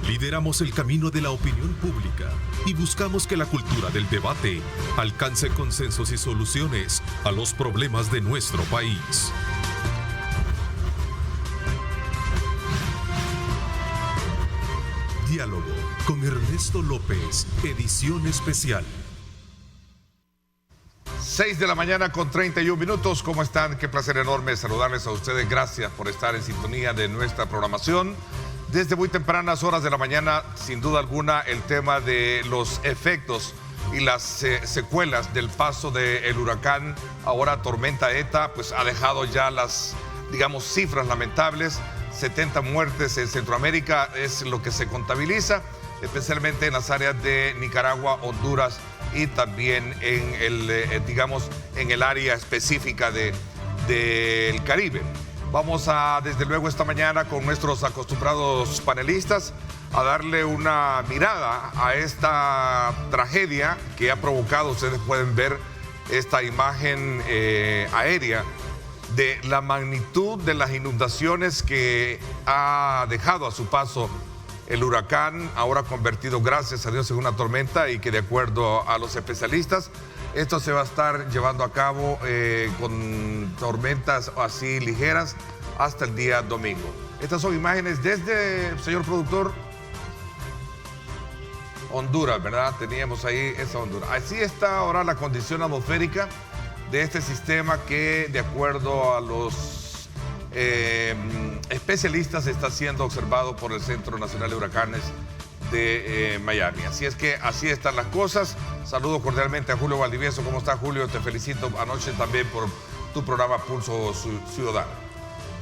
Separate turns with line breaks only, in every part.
Lideramos el camino de la opinión pública y buscamos que la cultura del debate alcance consensos y soluciones a los problemas de nuestro país. Diálogo con Ernesto López, edición especial.
6 de la mañana con 31 minutos. ¿Cómo están? Qué placer enorme saludarles a ustedes. Gracias por estar en sintonía de nuestra programación. Desde muy tempranas horas de la mañana, sin duda alguna, el tema de los efectos y las secuelas del paso del huracán, ahora tormenta ETA, pues ha dejado ya las, digamos, cifras lamentables. 70 muertes en Centroamérica es lo que se contabiliza, especialmente en las áreas de Nicaragua, Honduras y también en el, digamos, en el área específica del Caribe. Vamos a, desde luego, esta mañana con nuestros acostumbrados panelistas a darle una mirada a esta tragedia que ha provocado, ustedes pueden ver esta imagen aérea, de la magnitud de las inundaciones que ha dejado a su paso el huracán, ahora convertido, gracias a Dios, en una tormenta, y que de acuerdo a los especialistas, esto se va a estar llevando a cabo con tormentas así ligeras hasta el día domingo. Estas son imágenes desde, señor productor, Honduras, ¿verdad? Teníamos ahí esa Honduras. Así está ahora la condición atmosférica de este sistema que, de acuerdo a los especialistas, está siendo observado por el Centro Nacional de Huracanes de Miami. Así es que así están las cosas. Saludo cordialmente a Julio Valdivieso. ¿Cómo está, Julio? Te felicito anoche también por tu programa Pulso Ciudadano.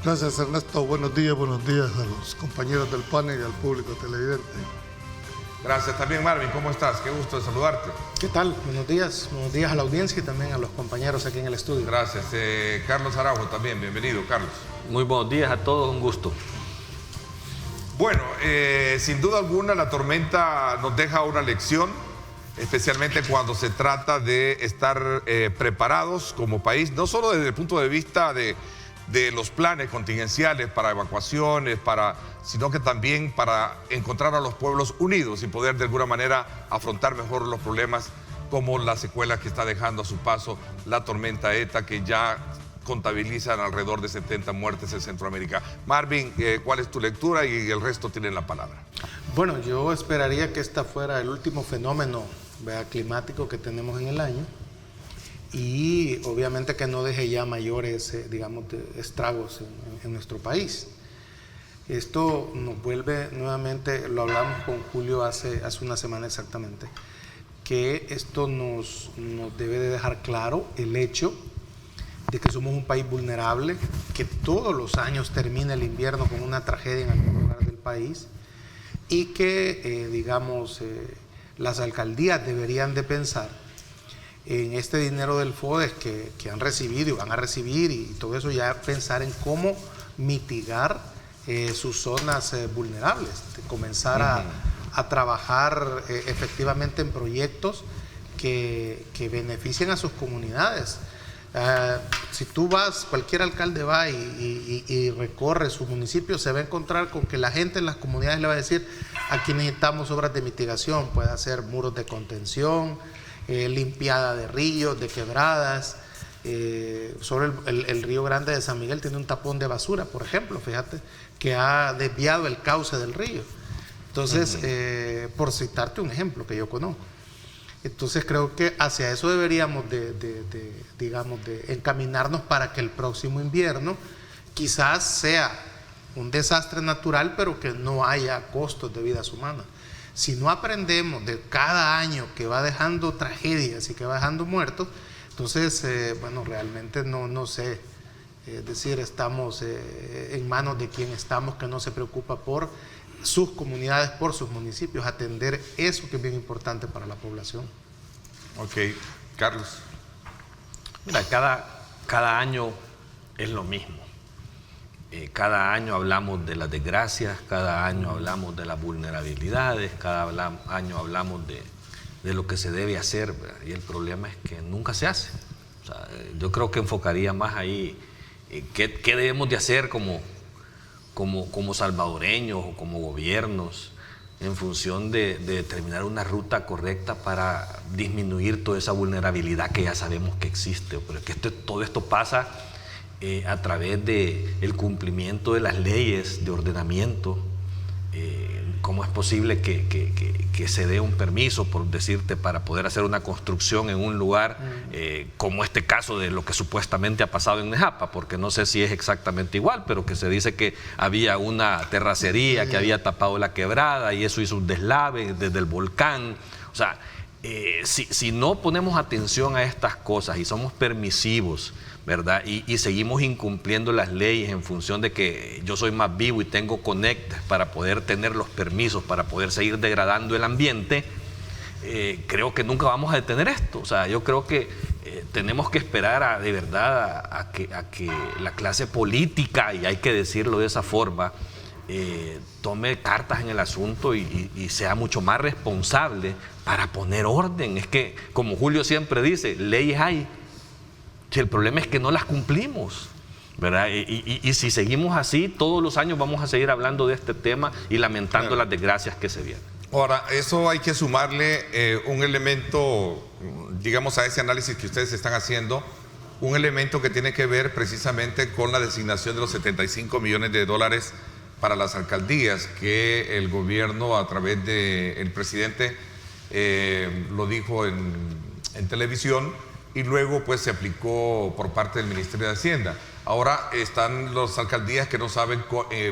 Gracias, Ernesto. Buenos días a los compañeros del panel y al público televidente.
Gracias también, Marvin. ¿Cómo estás? Qué gusto de saludarte.
¿Qué tal? Buenos días a la audiencia y también a los compañeros aquí en el estudio.
Gracias. Carlos Araujo también, bienvenido, Carlos.
Muy buenos días a todos, un gusto.
Bueno, sin duda alguna la tormenta nos deja una lección, especialmente cuando se trata de estar preparados como país, no solo desde el punto de vista de los planes contingenciales para evacuaciones, sino que también para encontrar a los pueblos unidos y poder de alguna manera afrontar mejor los problemas como las secuelas que está dejando a su paso la tormenta ETA, que ya contabilizan alrededor de 70 muertes en Centroamérica. Marvin, ¿cuál es tu lectura? Y el resto tienen la palabra.
Bueno, yo esperaría que esta fuera el último fenómeno climático que tenemos en el año y obviamente que no deje ya mayores, digamos, estragos en nuestro país. Esto nos vuelve nuevamente, lo hablamos con Julio hace una semana exactamente, que esto nos debe de dejar claro el hecho de que somos un país vulnerable, que todos los años termina el invierno con una tragedia en algún lugar del país y que, digamos, las alcaldías deberían de pensar en este dinero del FODES que han recibido y van a recibir y todo eso, ya pensar en cómo mitigar sus zonas vulnerables, de comenzar a trabajar efectivamente en proyectos que beneficien a sus comunidades. Si tú vas, cualquier alcalde va y recorre su municipio, se va a encontrar con que la gente en las comunidades le va a decir: aquí necesitamos obras de mitigación, puede hacer muros de contención, limpiada de ríos, de quebradas. Sobre el río Grande de San Miguel tiene un tapón de basura, por ejemplo, fíjate, que ha desviado el cauce del río. Entonces, por citarte un ejemplo que yo conozco. Entonces creo que hacia eso deberíamos digamos, de encaminarnos para que el próximo invierno quizás sea un desastre natural, pero que no haya costos de vidas humanas. Si no aprendemos de cada año que va dejando tragedias y que va dejando muertos, entonces, bueno, realmente no sé, es decir, estamos en manos de quien estamos, que no se preocupa por sus comunidades, por sus municipios, atender eso que es bien importante para la población.
Ok, Carlos.
Mira, cada año es lo mismo. Cada año hablamos de las desgracias, cada año hablamos de las vulnerabilidades, cada año hablamos de lo que se debe hacer, ¿verdad? Y el problema es que nunca se hace. O sea, yo creo que enfocaría más ahí qué debemos de hacer como salvadoreños o como gobiernos en función de determinar una ruta correcta para disminuir toda esa vulnerabilidad que ya sabemos que existe. Pero es que todo esto pasa a través del cumplimiento de las leyes de ordenamiento. ¿Cómo es posible que se dé un permiso, por decirte, para poder hacer una construcción en un lugar como este caso de lo que supuestamente ha pasado en Nejapa? Porque no sé si es exactamente igual, pero que se dice que había una terracería que había tapado la quebrada y eso hizo un deslave desde el volcán. O sea, si no ponemos atención a estas cosas y somos permisivos, ¿verdad? Y seguimos incumpliendo las leyes en función de que yo soy más vivo y tengo conectes para poder tener los permisos, para poder seguir degradando el ambiente, creo que nunca vamos a detener esto. O sea, yo creo que tenemos que esperar de verdad a que la clase política, y hay que decirlo de esa forma, tome cartas en el asunto y sea mucho más responsable para poner orden. Es que, como Julio siempre dice, leyes hay. Si el problema es que no las cumplimos, ¿verdad? Y si seguimos así, todos los años vamos a seguir hablando de este tema y lamentando las desgracias que se vienen.
Ahora, eso hay que sumarle un elemento, digamos, a ese análisis que ustedes están haciendo, un elemento que tiene que ver precisamente con la designación de los 75 millones de dólares para las alcaldías, que el gobierno, a través del presidente, lo dijo en televisión, y luego pues se aplicó por parte del Ministerio de Hacienda. Ahora están las alcaldías que no saben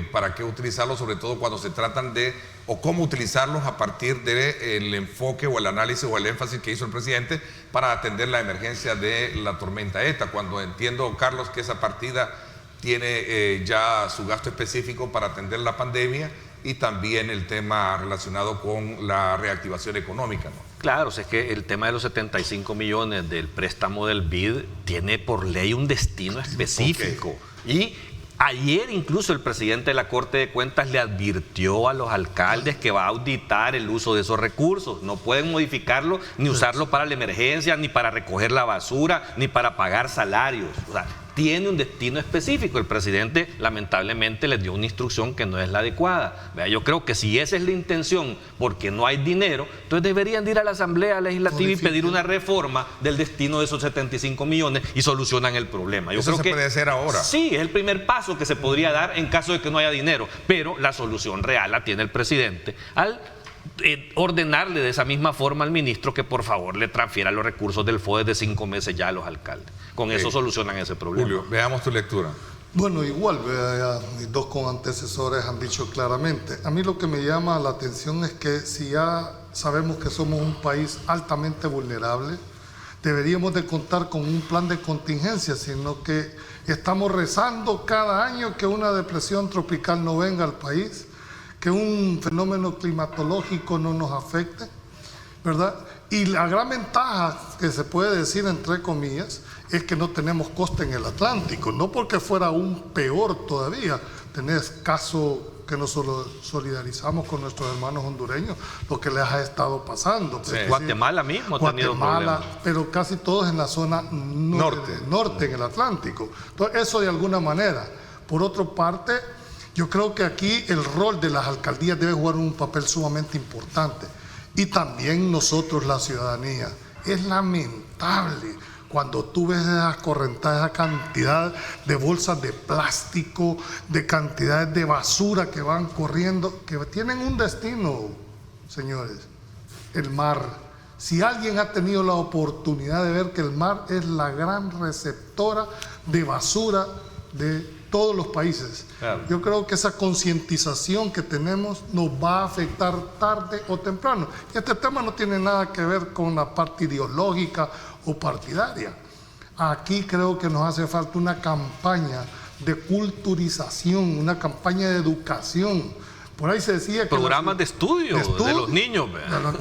para qué utilizarlos, sobre todo cuando se tratan de, o cómo utilizarlos a partir del enfoque o el análisis o el énfasis que hizo el presidente para atender la emergencia de la tormenta ETA, cuando entiendo, Carlos, que esa partida tiene ya su gasto específico para atender la pandemia y también el tema relacionado con la reactivación económica, ¿no?
Claro, o sea, es que el tema de los 75 millones del préstamo del BID tiene por ley un destino específico. Okay. Y ayer incluso el presidente de la Corte de Cuentas le advirtió a los alcaldes que va a auditar el uso de esos recursos. No pueden modificarlo ni usarlo para la emergencia, ni para recoger la basura, ni para pagar salarios. O sea, tiene un destino específico. El presidente lamentablemente les dio una instrucción que no es la adecuada. Vea, yo creo que si esa es la intención, porque no hay dinero, entonces deberían de ir a la Asamblea Legislativa y pedir una reforma del destino de esos 75 millones y solucionan el problema. Yo
Eso
creo
se puede hacer ahora.
Sí, es el primer paso que se podría dar en caso de que no haya dinero, pero la solución real la tiene el presidente al ordenarle de esa misma forma al ministro que por favor le transfiera los recursos del FODE de 5 meses ya a los alcaldes. Con eso solucionan ese problema.
Julio, veamos tu lectura.
Bueno, igual, mis dos antecesores han dicho claramente. A mí lo que me llama la atención es que si ya sabemos que somos un país altamente vulnerable, deberíamos de contar con un plan de contingencia, sino que estamos rezando cada año que una depresión tropical no venga al país, que un fenómeno climatológico no nos afecte, ¿verdad? Y la gran ventaja que se puede decir, entre comillas, es que no tenemos costa en el Atlántico, no porque fuera aún peor todavía. Tenés caso que nos solidarizamos con nuestros hermanos hondureños, lo que les ha estado pasando.
Sí. Guatemala mismo ha tenido problemas.
Pero casi todos en la zona norte en el Atlántico. Entonces, eso de alguna manera. Por otra parte, yo creo que aquí el rol de las alcaldías debe jugar un papel sumamente importante. Y también nosotros, la ciudadanía. Es lamentable cuando tú ves esas correntadas, esa cantidad de bolsas de plástico, de cantidades de basura que van corriendo, que tienen un destino, señores, el mar. Si alguien ha tenido la oportunidad de ver que el mar es la gran receptora de basura de todos los países. Claro. Yo creo que esa concientización que tenemos nos va a afectar tarde o temprano. Y este tema no tiene nada que ver con la parte ideológica o partidaria. Aquí creo que nos hace falta una campaña de culturización, una campaña de educación. Por ahí se decía que
programas de estudio de los niños,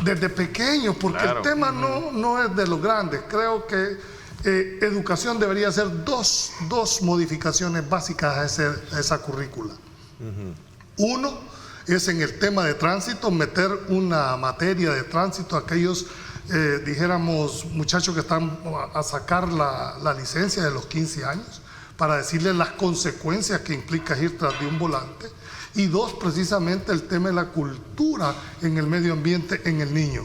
desde pequeños, porque claro, el tema no es de los grandes. Creo que educación debería hacer dos modificaciones básicas a esa currícula. Uno es en el tema de tránsito, meter una materia de tránsito a aquellos, dijéramos, muchachos que están a sacar la licencia de los 15 años, para decirles las consecuencias que implica ir tras de un volante. Y dos, precisamente el tema de la cultura en el medio ambiente en el niño.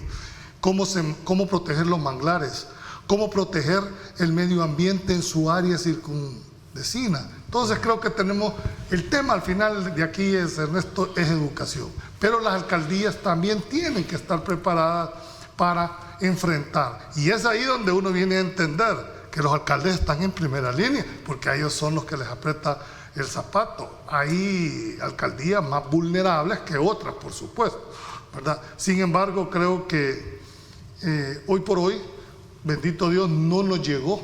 Cómo proteger los manglares, cómo proteger el medio ambiente en su área circunvecina. Entonces creo que tenemos, el tema al final de aquí es, Ernesto, es educación. Pero las alcaldías también tienen que estar preparadas para enfrentar. Y es ahí donde uno viene a entender que los alcaldes están en primera línea, porque a ellos son los que les aprieta el zapato. Hay alcaldías más vulnerables que otras, por supuesto, ¿verdad? Sin embargo, creo que hoy por hoy, bendito Dios, no nos llegó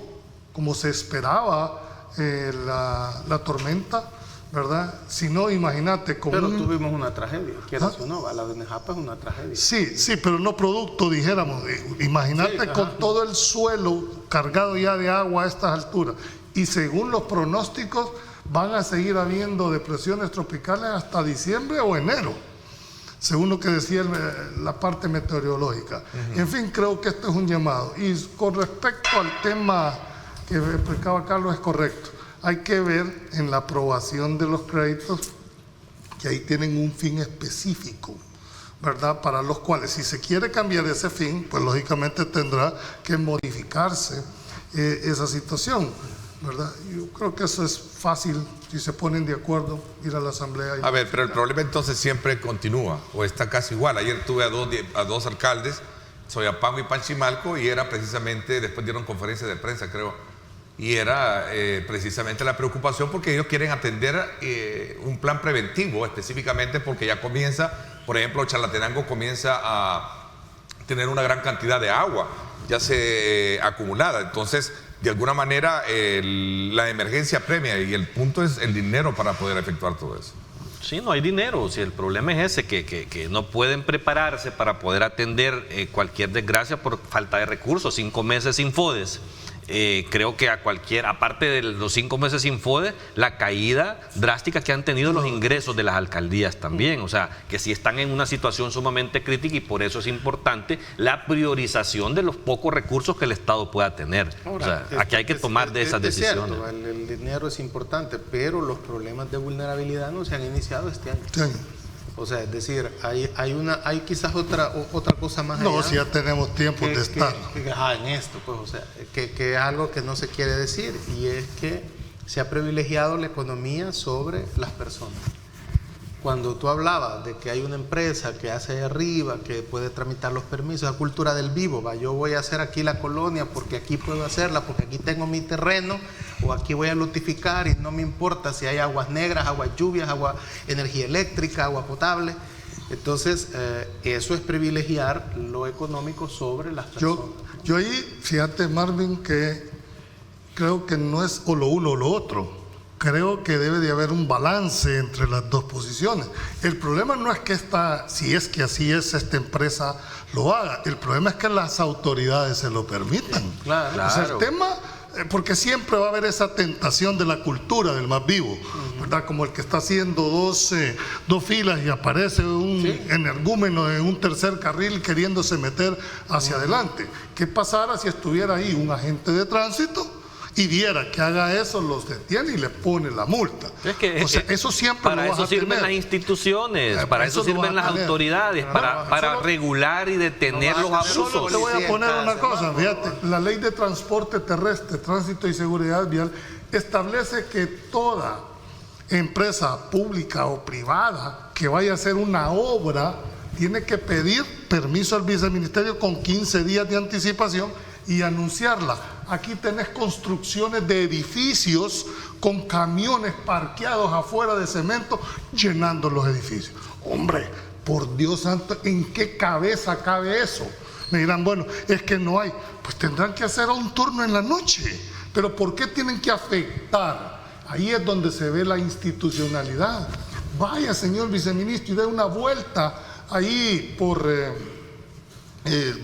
como se esperaba la tormenta, ¿verdad? Si no, imagínate.
Pero tuvimos una tragedia, quieras o no, la de Nejapa es una tragedia.
Sí, pero no producto, dijéramos. Imagínate sí, con todo el suelo cargado ya de agua a estas alturas. Y según los pronósticos, van a seguir habiendo depresiones tropicales hasta diciembre o enero, según lo que decía la parte meteorológica. En fin, creo que esto es un llamado. Y con respecto al tema que explicaba Carlos, es correcto. Hay que ver en la aprobación de los créditos que ahí tienen un fin específico, ¿verdad? Para los cuales, si se quiere cambiar ese fin, pues lógicamente tendrá que modificarse esa situación, ¿verdad? Yo creo que eso es fácil, si se ponen de acuerdo, ir a la asamblea.
A ver, pero el problema entonces siempre continúa, o está casi igual. Ayer tuve a dos alcaldes, Soyapango y Panchimalco, y era precisamente, después dieron conferencia de prensa, creo, y era precisamente la preocupación porque ellos quieren atender un plan preventivo, específicamente porque ya comienza, por ejemplo, Chalatenango comienza a tener una gran cantidad de agua, ya se acumulada. Entonces, de alguna manera, la emergencia premia y el punto es el dinero para poder efectuar todo eso.
Sí, no hay dinero. Si el problema es ese, que no pueden prepararse para poder atender cualquier desgracia por falta de recursos. 5 meses sin FODES. Creo que aparte de los 5 meses sin FODES, la caída drástica que han tenido los ingresos de las alcaldías también. O sea, que sí están en una situación sumamente crítica y por eso es importante la priorización de los pocos recursos que el Estado pueda tener. Ahora, o sea, aquí hay que tomar de esas decisiones.
Cierto, el dinero es importante, pero los problemas de vulnerabilidad no se han iniciado este año.
Sí.
O sea, es decir, hay quizás otra cosa más allá.
No, si ya tenemos tiempo de estar.
En esto, pues, o sea, que es algo que no se quiere decir, y es que se ha privilegiado la economía sobre las personas. Cuando tú hablabas de que hay una empresa que hace ahí arriba, que puede tramitar los permisos, la cultura del vivo, yo voy a hacer aquí la colonia porque aquí puedo hacerla, porque aquí tengo mi terreno, o aquí voy a lotificar y no me importa si hay aguas negras, aguas lluvias, energía eléctrica, agua potable. Entonces, eso es privilegiar lo económico sobre las personas.
Yo ahí, fíjate, Marvin, que creo que no es o lo uno o lo otro. Creo que debe de haber un balance entre las dos posiciones. El problema no es que si es que así es, esta empresa lo haga. El problema es que las autoridades se lo permitan.
Claro.
O sea, el tema, porque siempre va a haber esa tentación de la cultura del más vivo, ¿verdad? Como el que está haciendo dos filas y aparece un energúmeno en un tercer carril queriéndose meter hacia adelante. ¿Qué pasara si estuviera ahí un agente de tránsito y viera que haga eso, los detiene y le pone la multa?
O sea,
eso siempre
para eso sirven las instituciones, para eso sirven las autoridades, para regular y detener los abusos.
Solo te voy a poner una cosa, fíjate, la ley de transporte terrestre, tránsito y seguridad vial establece que toda empresa pública o privada que vaya a hacer una obra tiene que pedir permiso al viceministerio con 15 días de anticipación y anunciarla. Aquí tenés construcciones de edificios con camiones parqueados afuera de cemento llenando los edificios. Hombre, por Dios santo, ¿en qué cabeza cabe eso? Me dirán, bueno, es que no hay. Pues tendrán que hacer un turno en la noche. Pero ¿por qué tienen que afectar? Ahí es donde se ve la institucionalidad. Vaya, señor viceministro, y dé una vuelta ahí por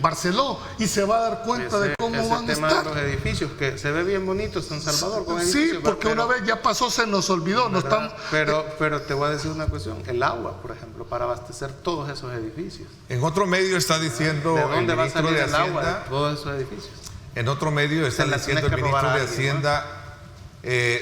Barceló y se va a dar cuenta de cómo van a estar.
Ese tema de los edificios, que se ve bien bonito San Salvador con
edificios. Sí, porque una vez ya pasó, se nos olvidó. No estamos,
pero te voy a decir una cuestión. El agua, por ejemplo, para abastecer todos esos edificios.
En otro medio está diciendo
¿de dónde
el
va a
ministro
salir
de
el
Hacienda,
agua de todos esos edificios?
En otro medio está diciendo el ministro de Hacienda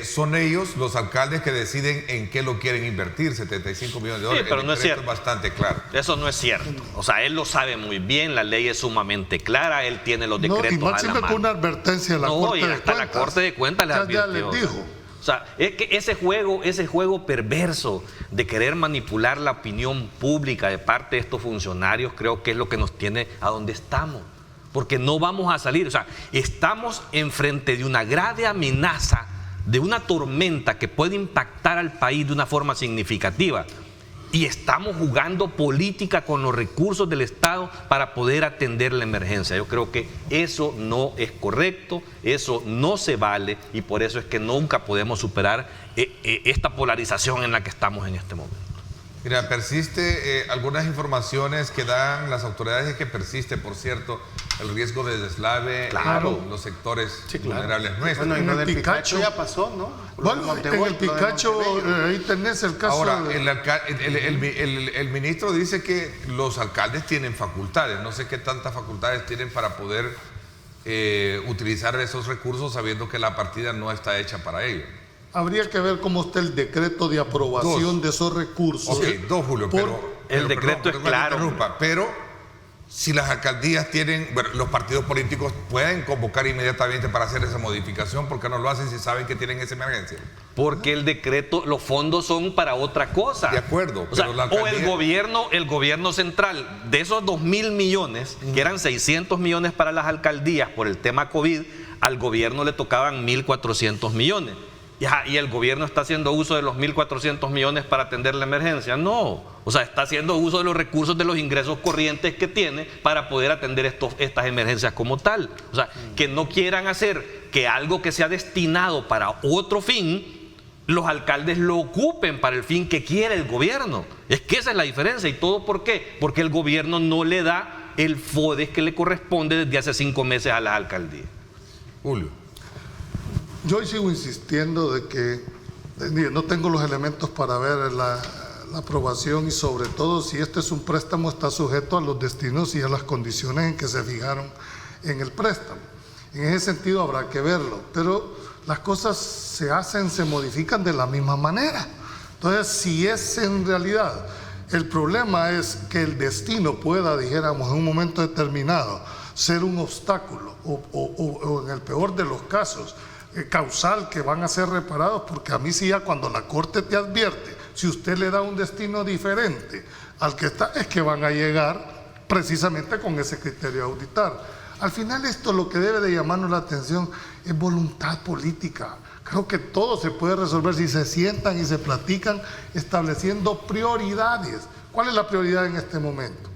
son ellos, los alcaldes, que deciden en qué lo quieren invertir, 75 millones de dólares.
Sí, pero no es cierto.
Es bastante claro.
Eso no es cierto. O sea, él lo sabe muy bien, la ley es sumamente clara, él tiene los decretos
y máximo con una advertencia de la Corte de Cuentas.
hasta la Corte de Cuentas les advirtió.
Ya les dijo.
O sea, es que ese juego perverso de querer manipular la opinión pública de parte de estos funcionarios, creo que es lo que nos tiene a donde estamos. Porque no vamos a salir. O sea, estamos enfrente de una grave amenaza, de una tormenta que puede impactar al país de una forma significativa. Y estamos jugando política con los recursos del Estado para poder atender la emergencia. Yo creo que eso no es correcto, eso no se vale, y por eso es que nunca podemos superar esta polarización en la que estamos en este momento.
Mira, persiste algunas informaciones que dan las autoridades, que persiste, por cierto, el riesgo de deslave en los sectores vulnerables nuestros.
Bueno, y lo del Picacho ya pasó, ¿no?
Bueno, en el Picacho, ahí tenés el caso.
Ahora, el ministro dice que los alcaldes tienen facultades. No sé qué tantas facultades tienen para poder utilizar esos recursos, sabiendo que la partida no está hecha para ello.
Habría que ver cómo está el decreto de aprobación de esos recursos.
Ok, Julio,
el decreto es claro.
Pero si las alcaldías tienen, bueno, los partidos políticos pueden convocar inmediatamente para hacer esa modificación, ¿por qué no lo hacen si saben que tienen esa emergencia?
Porque el decreto, los fondos son para otra cosa.
De acuerdo.
O sea, el gobierno central, de esos 2.000 millones, que eran 600 millones para las alcaldías por el tema COVID, al gobierno le tocaban 1.400 millones. Y el gobierno está haciendo uso de los 1.400 millones para atender la emergencia. No, o sea, está haciendo uso de los recursos de los ingresos corrientes que tiene para poder atender estas emergencias como tal. O sea, que no quieran hacer que algo que sea destinado para otro fin, los alcaldes lo ocupen para el fin que quiere el gobierno. Es que esa es la diferencia. ¿Y todo por qué? Porque el gobierno no le da el FODES que le corresponde desde hace 5 meses a las alcaldías.
Julio.
Yo sigo insistiendo de que no tengo los elementos para ver la aprobación, y sobre todo si este es un préstamo, está sujeto a los destinos y a las condiciones en que se fijaron en el préstamo. En ese sentido habrá que verlo, pero las cosas se modifican de la misma manera. Entonces, si es en realidad, el problema es que el destino pueda, dijéramos, en un momento determinado, ser un obstáculo o en el peor de los casos, causal, que van a ser reparados, porque a mí sí, ya cuando la Corte te advierte, si usted le da un destino diferente al que está, es que van a llegar precisamente con ese criterio a auditar. Al final, esto lo que debe de llamarnos la atención es voluntad política. Creo que todo se puede resolver si se sientan y se platican, estableciendo prioridades. ¿Cuál es la prioridad en este momento?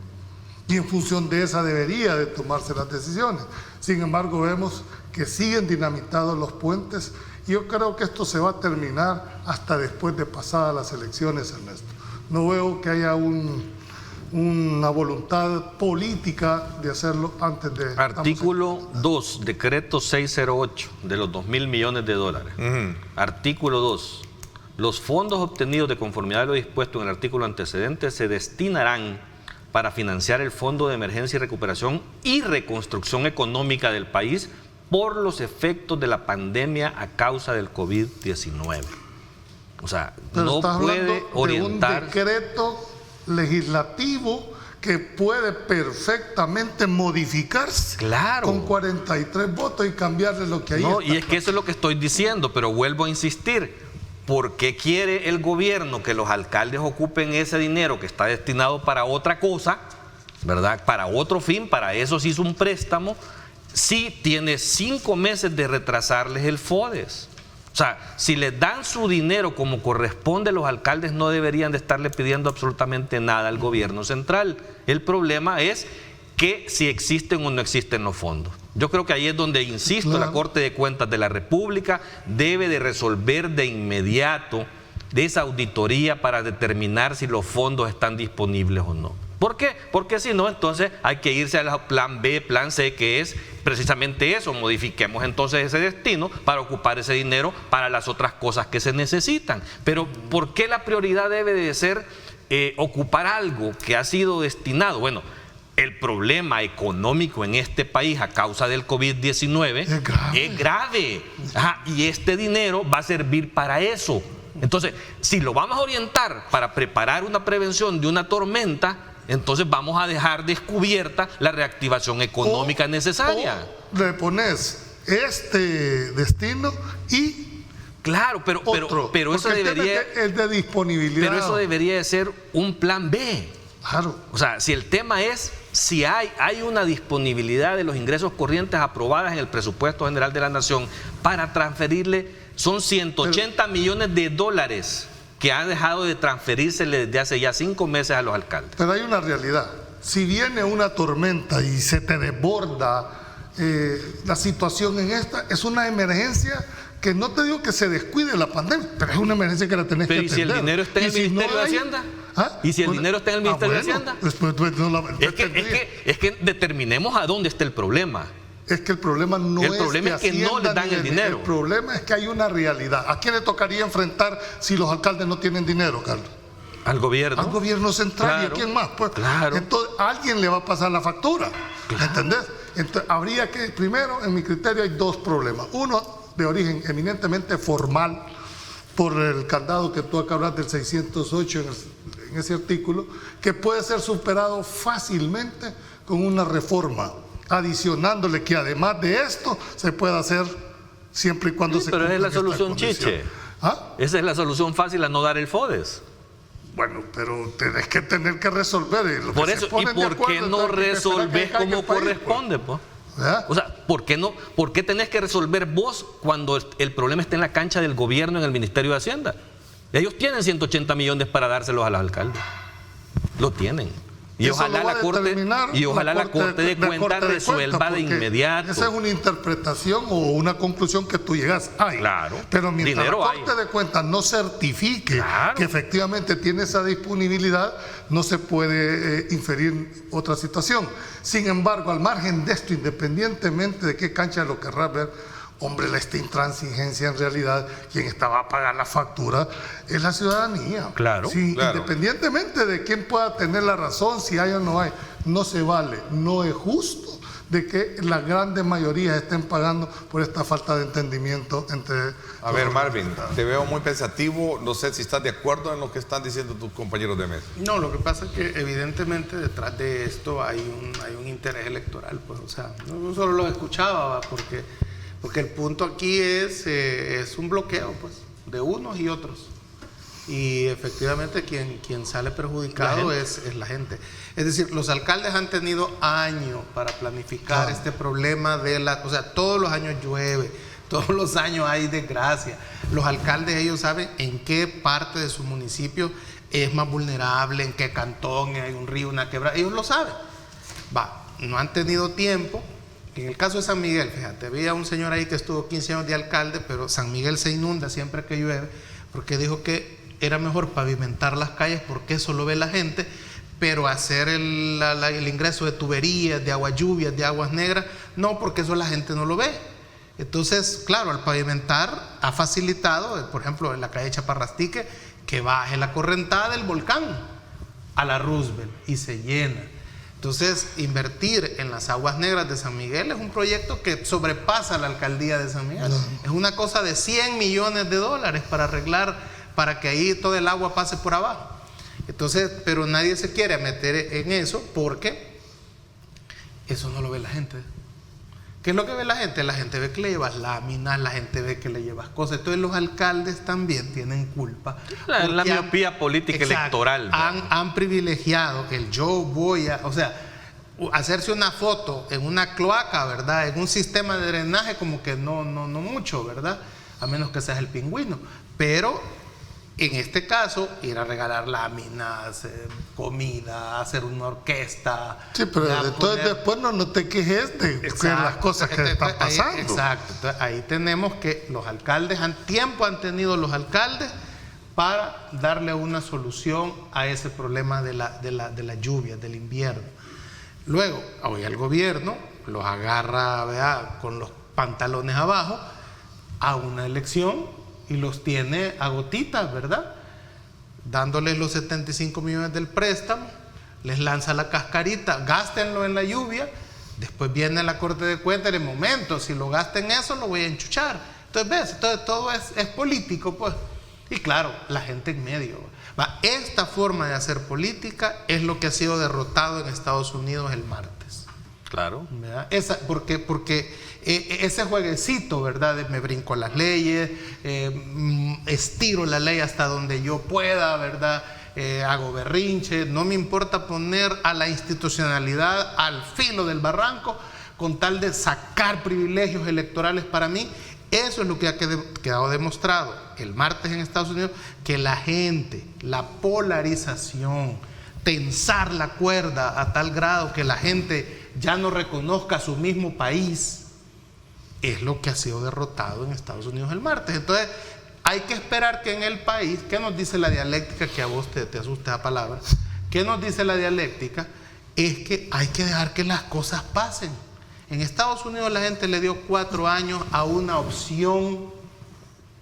Y en función de esa debería de tomarse las decisiones. Sin embargo, vemos que siguen dinamitados los puentes, y yo creo que esto se va a terminar hasta después de pasadas las elecciones, Ernesto. No veo que haya una voluntad política de hacerlo antes de...
Artículo 2, decreto 608 de los 2.000 millones de dólares. Artículo 2. Los fondos obtenidos de conformidad a lo dispuesto en el artículo antecedente se destinarán para financiar el Fondo de Emergencia y Recuperación y Reconstrucción Económica del país por los efectos de la pandemia a causa del COVID-19. O sea,
pero
no puede orientar...
de un decreto legislativo que puede perfectamente modificarse,
claro,
con 43 votos y cambiarle lo que ahí está.
Y es que eso es lo que estoy diciendo, pero vuelvo a insistir. ¿Por qué quiere el gobierno que los alcaldes ocupen ese dinero que está destinado para otra cosa, ¿verdad? Para otro fin, para eso se hizo un préstamo, si tiene 5 meses de retrasarles el FODES? O sea, si les dan su dinero como corresponde, los alcaldes no deberían de estarle pidiendo absolutamente nada al gobierno central. El problema es que si existen o no existen los fondos. Yo creo que ahí es donde, insisto, la Corte de Cuentas de la República debe de resolver de inmediato de esa auditoría para determinar si los fondos están disponibles o no. ¿Por qué? Porque si no, entonces hay que irse al plan B, plan C, que es precisamente eso. Modifiquemos entonces ese destino para ocupar ese dinero para las otras cosas que se necesitan. Pero ¿por qué la prioridad debe de ser ocupar algo que ha sido destinado? Bueno, el problema económico en este país a causa del COVID-19 es grave. Ajá, y este dinero va a servir para eso. Entonces, si lo vamos a orientar para preparar una prevención de una tormenta, entonces vamos a dejar descubierta la reactivación económica necesaria.
O le pones este destino y
claro, pero eso debería,
es de disponibilidad.
pero eso debería de ser un plan B.
Claro.
O sea, si el tema es si hay una disponibilidad de los ingresos corrientes aprobadas en el presupuesto general de la Nación para transferirle, son 180 millones de dólares que han dejado de transferirse desde hace ya 5 meses a los alcaldes.
Pero hay una realidad. Si viene una tormenta y se te desborda la situación en esta, es una emergencia que no te digo que se descuide la pandemia, pero es una emergencia que la tenés que atender.
Pero ¿y si el dinero está en el Ministerio de Hacienda?
¿Ah?
¿Y si el dinero está en el Ministerio de Hacienda?
Es
que determinemos a dónde está el problema.
Es que el problema no
el problema es que no le dan el dinero.
El problema es que hay una realidad. ¿A quién le tocaría enfrentar si los alcaldes no tienen dinero, Carlos?
Al gobierno.
Al gobierno central. Claro. ¿Y a quién más? Pues,
claro.
Entonces, a alguien le va a pasar la factura.
Claro.
¿Entendés? Entonces, habría que, primero, en mi criterio, hay dos problemas. Uno, de origen eminentemente formal, por el candado que tú acabas del 608 en ese artículo, que puede ser superado fácilmente con una reforma, adicionándole que además de esto se puede hacer siempre y cuando se
pero
cumplan
es la solución chiche.
¿Ah?
Esa es la solución fácil a no dar el FODES.
Bueno, pero tenés que tener que resolver.
Por eso, ¿y por qué no resolvés como corresponde, pues? O sea, ¿por qué tenés que resolver vos cuando el problema está en la cancha del gobierno en el Ministerio de Hacienda? Ellos tienen 180 millones para dárselos a los alcaldes. Lo tienen. Y ojalá la Corte de Cuentas resuelva de inmediato.
Esa es una interpretación o una conclusión que tú llegas.
Claro.
Pero mientras la Corte de Cuentas no certifique que efectivamente tiene esa disponibilidad, no se puede inferir otra situación. Sin embargo, al margen de esto, independientemente de qué cancha lo querrás ver, hombre, esta intransigencia en realidad, quien estaba a pagar la factura es la ciudadanía.
Claro,
sí,
claro.
Independientemente de quién pueda tener la razón, si hay o no hay, no se vale, no es justo de que la grande mayoría estén pagando por esta falta de entendimiento entre...
A ver, Marvin, te veo muy pensativo, no sé si estás de acuerdo en lo que están diciendo tus compañeros de mesa.
No, lo que pasa es que evidentemente detrás de esto hay un interés electoral, pues, o sea, no solo lo escuchaba, porque el punto aquí es un bloqueo, pues, de unos y otros. Y efectivamente quien sale perjudicado es la gente. Es decir, los alcaldes han tenido años para planificar este problema o sea, todos los años llueve, todos los años hay desgracia. Los alcaldes, ellos saben en qué parte de su municipio es más vulnerable, en qué cantón hay un río, una quebrada, ellos lo saben. No han tenido tiempo. En el caso de San Miguel, fíjate, había un señor ahí que estuvo 15 años de alcalde, pero San Miguel se inunda siempre que llueve, porque dijo que era mejor pavimentar las calles porque eso lo ve la gente, pero hacer el ingreso de tuberías, de aguas lluvias, de aguas negras, no, porque eso la gente no lo ve. Entonces, claro, al pavimentar ha facilitado, por ejemplo, en la calle Chaparrastique, que baje la correntada del volcán a la Roosevelt y se llena. Entonces, invertir en las aguas negras de San Miguel es un proyecto que sobrepasa la alcaldía de San Miguel. Es una cosa de 100 millones de dólares para arreglar, para que ahí todo el agua pase por abajo. Entonces, pero nadie se quiere meter en eso porque eso no lo ve la gente. ¿Qué es lo que ve la gente? La gente ve que le llevas láminas, la gente ve que le llevas cosas. Entonces los alcaldes también tienen culpa.
La miopía política electoral.
Han privilegiado el yo voy a... O sea, hacerse una foto en una cloaca, ¿verdad? En un sistema de drenaje como que no mucho, ¿verdad? A menos que seas el pingüino. Pero en este caso, ir a regalar láminas, comida, hacer una orquesta.
Sí, pero entonces después no te quejes de las cosas que están pasando.
Exacto. Entonces, ahí tenemos que los alcaldes, tiempo han tenido los alcaldes para darle una solución a ese problema de la lluvia, del invierno. Luego, hoy el gobierno los agarra, ¿verdad?, con los pantalones abajo a una elección y los tiene a gotitas, ¿verdad? Dándoles los 75 millones del préstamo, les lanza la cascarita, gástenlo en la lluvia, después viene la Corte de Cuentas, en el momento, si lo gasten eso, lo voy a enchuchar. Entonces, ¿ves? Entonces, todo es político, pues. Y claro, la gente en medio. Esta forma de hacer política es lo que ha sido derrotado en Estados Unidos el martes.
Claro.
Porque ese jueguecito, ¿verdad? De me brinco las leyes, estiro la ley hasta donde yo pueda, ¿verdad? Hago berrinche, no me importa poner a la institucionalidad al filo del barranco con tal de sacar privilegios electorales para mí. Eso es lo que ha quedado demostrado el martes en Estados Unidos, que la gente, la polarización, tensar la cuerda a tal grado que la gente ya no reconozca a su mismo país, es lo que ha sido derrotado en Estados Unidos el martes. Entonces, hay que esperar que en el país, ¿qué nos dice la dialéctica? Que a vos te asusta la palabra. ¿Qué nos dice la dialéctica? Es que hay que dejar que las cosas pasen. En Estados Unidos la gente le dio 4 años a una opción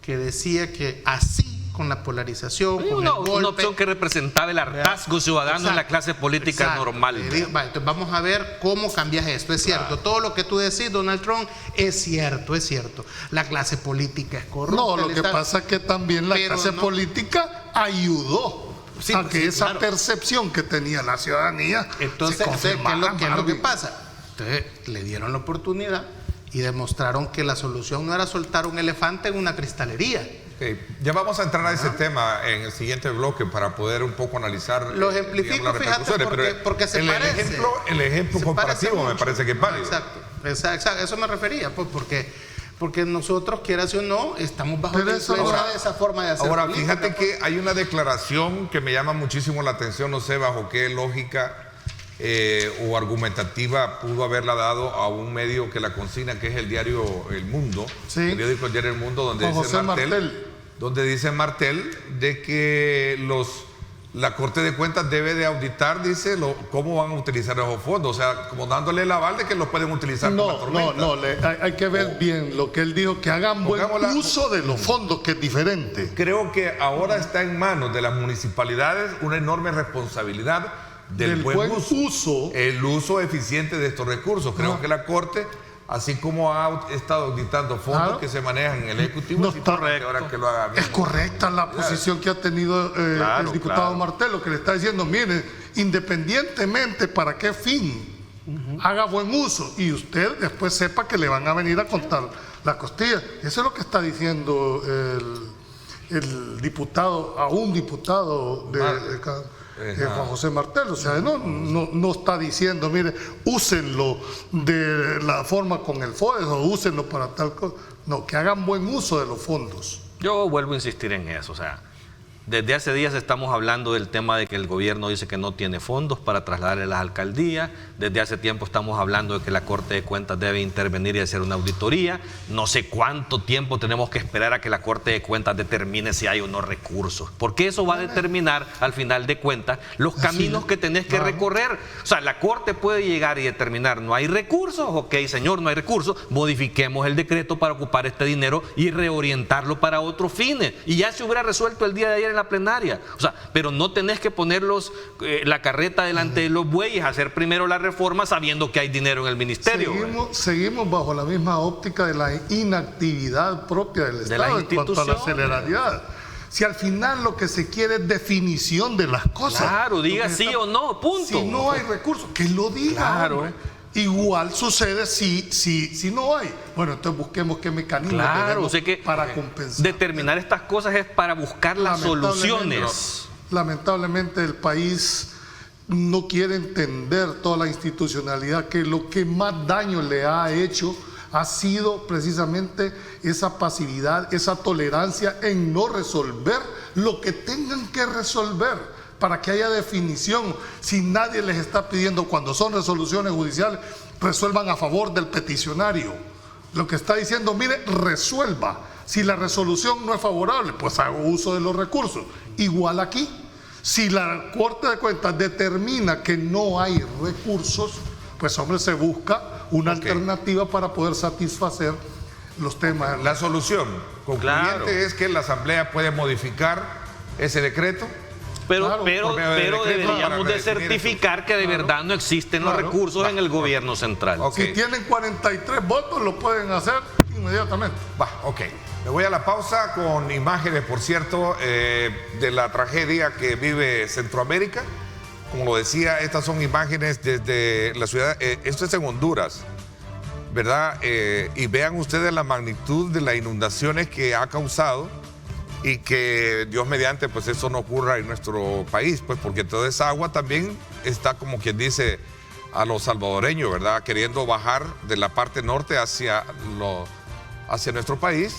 que decía que así, con la polarización, con el golpe,
una opción que representaba el hartazgo ciudadano en la clase política normal.
Entonces vamos a ver cómo cambias esto. Es cierto, todo lo que tú decís, Donald Trump, es cierto. La clase política es corrupta.
No, lo que pasa es que también la clase política ayudó a que esa percepción que tenía la ciudadanía
entonces, ¿qué es lo que pasa? Entonces le dieron la oportunidad y demostraron que la solución no era soltar un elefante en una cristalería.
Okay. Ya vamos a entrar a ese tema en el siguiente bloque para poder un poco analizar.
Lo ejemplifico, fíjate, porque se parece.
El ejemplo comparativo me parece que es válido.
Exacto, eso me refería, pues porque nosotros, quieras o no, estamos bajo la influencia de esa forma de hacer
política. Ahora, fíjate que hay una declaración que me llama muchísimo la atención, no sé bajo qué lógica o argumentativa pudo haberla dado a un medio que la consigna, que es el diario El Mundo, el periódico El Diario El Mundo, donde dice Martel de que la Corte de Cuentas debe de auditar, dice, cómo van a utilizar esos fondos, o sea, como dándole el aval de que los pueden utilizar con la tormenta.
Hay que ver bien lo que él dijo, que hagan buen uso de los fondos, que es diferente.
Creo que ahora está en manos de las municipalidades una enorme responsabilidad del buen uso, el uso eficiente de estos recursos. Creo que la Corte, así como ha estado auditando fondos que se manejan en el Ejecutivo,
que lo haga bien. Es correcta la posición que ha tenido el diputado Martel, lo que le está diciendo, mire, independientemente para qué fin, haga buen uso y usted después sepa que le van a venir a contar la costilla. Eso es lo que está diciendo el diputado, a un diputado de Juan José Martel. O sea, no está diciendo, mire, úsenlo de la forma con el FODES o úsenlo para tal cosa. No, que hagan buen uso de los fondos.
Yo vuelvo a insistir en eso, o sea, desde hace días estamos hablando del tema de que el gobierno dice que no tiene fondos para trasladarle a las alcaldías. Desde hace tiempo estamos hablando de que la Corte de Cuentas debe intervenir y hacer una auditoría. No sé cuánto tiempo tenemos que esperar a que la Corte de Cuentas determine si hay o no recursos, porque eso va a determinar al final de cuentas los caminos que tenés que recorrer. O sea, la Corte puede llegar y determinar no hay recursos, ok señor, no hay recursos, modifiquemos el decreto para ocupar este dinero y reorientarlo para otros fines. Y ya se hubiera resuelto el día de ayer en la plenaria. O sea, pero no tenés que ponerlos la carreta delante de los bueyes, hacer primero la reforma sabiendo que hay dinero en el ministerio.
Seguimos bajo la misma óptica de la inactividad propia del Estado en cuanto a la celeridad. Si al final lo que se quiere es definición de las cosas.
Claro, diga sí o no, punto.
Si no hay recursos, que lo diga. Claro. Igual sucede si no hay. Bueno, entonces busquemos qué mecanismo tenemos para compensar.
Determinar estas cosas es para buscar las soluciones.
Lamentablemente el país no quiere entender toda la institucionalidad, que lo que más daño le ha hecho ha sido precisamente esa pasividad, esa tolerancia en no resolver lo que tengan que resolver, para que haya definición. Si nadie les está pidiendo, cuando son resoluciones judiciales, resuelvan a favor del peticionario. Lo que está diciendo, mire, resuelva. Si la resolución no es favorable, pues hago uso de los recursos. Igual aquí, si la Corte de Cuentas determina que no hay recursos, pues hombre, se busca una alternativa para poder satisfacer los temas.
La solución concluyente es que la Asamblea puede modificar ese decreto
pero deberíamos de certificar que de verdad no existen los recursos en el gobierno central.
Si tienen 43 votos, lo pueden hacer inmediatamente.
Ok. Me voy a la pausa con imágenes, por cierto, de la tragedia que vive Centroamérica. Como lo decía, estas son imágenes desde la ciudad, esto es en Honduras, ¿verdad? Y vean ustedes la magnitud de las inundaciones que ha causado y que Dios mediante, pues eso no ocurra en nuestro país, pues porque toda esa agua también está, como quien dice, a los salvadoreños, ¿verdad? Queriendo bajar de la parte norte hacia nuestro país.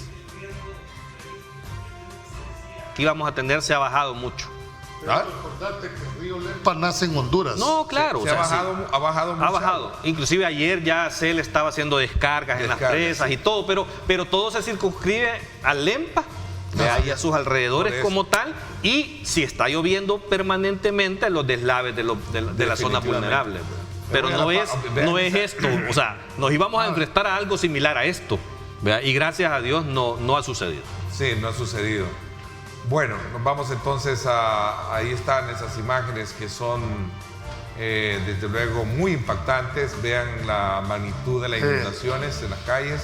Aquí vamos a atender, se ha bajado mucho.
¿Ah? Recordate que el río Lempa nace en Honduras.
No, claro.
Ha bajado mucho.
Ha bajado. Inclusive ayer ya CEL estaba haciendo descargas en las presas, sí, y todo, pero todo se circunscribe al Lempa, y a sus alrededores como tal, y si está lloviendo permanentemente, los deslaves de la zona vulnerable. Pero no es esto, o sea, nos íbamos a enfrentar a algo similar a esto, ¿verdad? Y gracias a Dios no ha sucedido.
Sí, no ha sucedido. Bueno, nos vamos entonces ahí están esas imágenes que son desde luego muy impactantes. Vean la magnitud de las inundaciones en las calles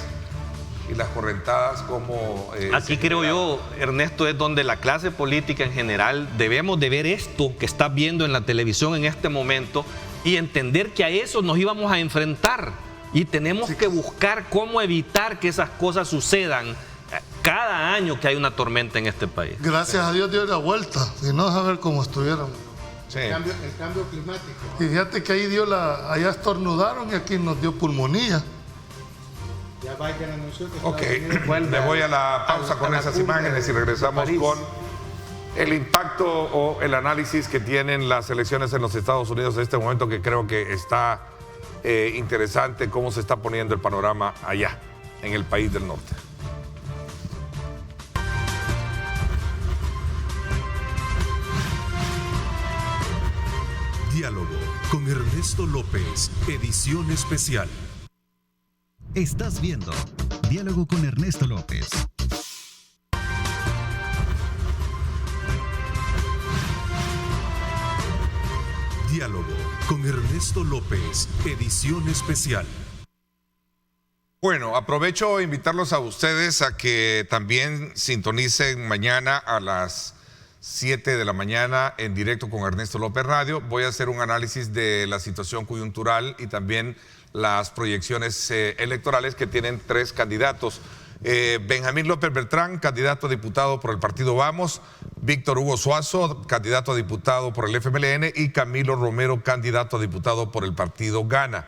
y las correntadas como...
Aquí creo yo, Ernesto, es donde la clase política en general debemos de ver esto que estás viendo en la televisión en este momento y entender que a eso nos íbamos a enfrentar y tenemos que buscar cómo evitar que esas cosas sucedan cada año que hay una tormenta en este país.
Gracias a Dios dio la vuelta, si no, a ver cómo estuvieron.
Sí.
El cambio climático.
Y fíjate que ahí allá estornudaron y aquí nos dio pulmonía.
Ya Biden anunció que
me voy a la pausa con esas imágenes y regresamos con el impacto o el análisis que tienen las elecciones en los Estados Unidos en este momento, que creo que está interesante cómo se está poniendo el panorama allá, en el país del norte.
Diálogo con Ernesto López, edición especial.
Estás viendo Diálogo con Ernesto López.
Diálogo con Ernesto López, edición especial.
Bueno, aprovecho a invitarlos a ustedes a que también sintonicen mañana a las 7 de la mañana en directo con Ernesto López Radio. Voy a hacer un análisis de la situación coyuntural y también las proyecciones electorales que tienen 3 candidatos. Benjamín López Beltrán, candidato a diputado por el partido Vamos, Víctor Hugo Suazo, candidato a diputado por el FMLN, y Camilo Romero, candidato a diputado por el partido Gana.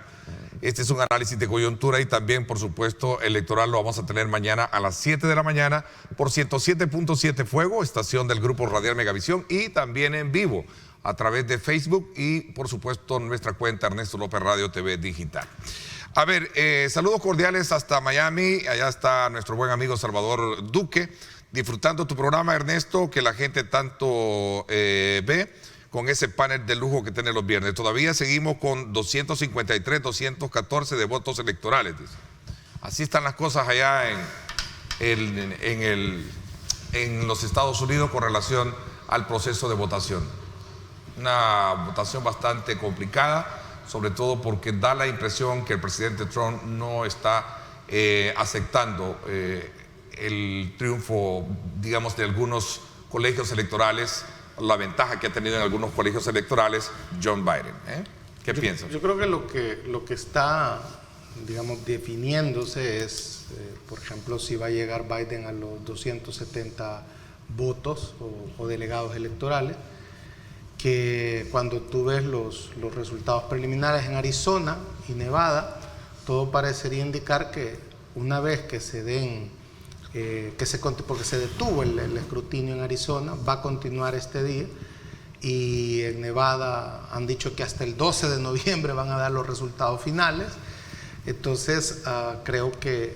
Este es un análisis de coyuntura y también, por supuesto, electoral. Lo vamos a tener mañana a las 7 de la mañana por 107.7 Fuego, estación del Grupo Radial Megavisión, y también en vivo a través de Facebook y, por supuesto, nuestra cuenta Ernesto López Radio TV Digital. A ver, saludos cordiales hasta Miami. Allá está nuestro buen amigo Salvador Duque, disfrutando tu programa, Ernesto, que la gente tanto ve, con ese panel de lujo que tiene los viernes. Todavía seguimos con 253, 214 de votos electorales. Dice. Así están las cosas allá en los Estados Unidos con relación al proceso de votación. Una votación bastante complicada, sobre todo porque da la impresión que el presidente Trump no está aceptando el triunfo, digamos, de algunos colegios electorales, la ventaja que ha tenido en algunos colegios electorales John Biden. ¿Qué piensas?
Yo creo que lo que está, digamos, definiéndose es, por ejemplo, si va a llegar Biden a los 270 votos o delegados electorales, que cuando tú ves los resultados preliminares en Arizona y Nevada, todo parecería indicar que una vez que se den, porque se detuvo el escrutinio en Arizona, va a continuar este día, y en Nevada han dicho que hasta el 12 de noviembre van a dar los resultados finales. Entonces creo que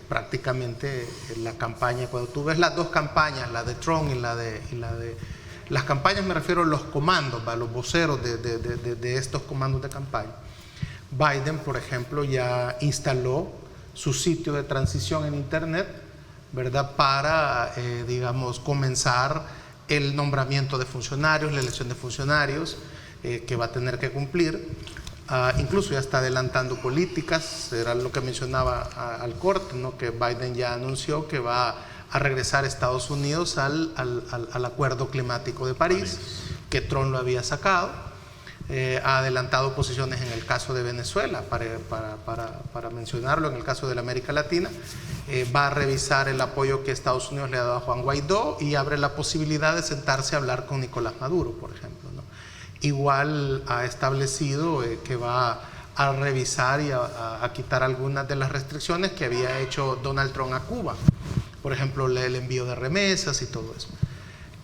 prácticamente la campaña, cuando tú ves las dos campañas, la de Trump y la de las campañas, me refiero a los comandos, a los voceros de estos comandos de campaña. Biden, por ejemplo, ya instaló su sitio de transición en internet, ¿verdad? Para, digamos, comenzar el nombramiento de funcionarios, la elección de funcionarios que va a tener que cumplir. Incluso ya está adelantando políticas, era lo que mencionaba al corte, ¿no? Que Biden ya anunció que va a regresar a Estados Unidos al acuerdo climático de París, que Trump lo había sacado. Ha adelantado posiciones en el caso de Venezuela, para mencionarlo, en el caso de la América Latina. Va a revisar el apoyo que Estados Unidos le ha dado a Juan Guaidó y abre la posibilidad de sentarse a hablar con Nicolás Maduro, por ejemplo, ¿no? Igual ha establecido que va a revisar y a quitar algunas de las restricciones que había hecho Donald Trump a Cuba, por ejemplo el envío de remesas y todo eso.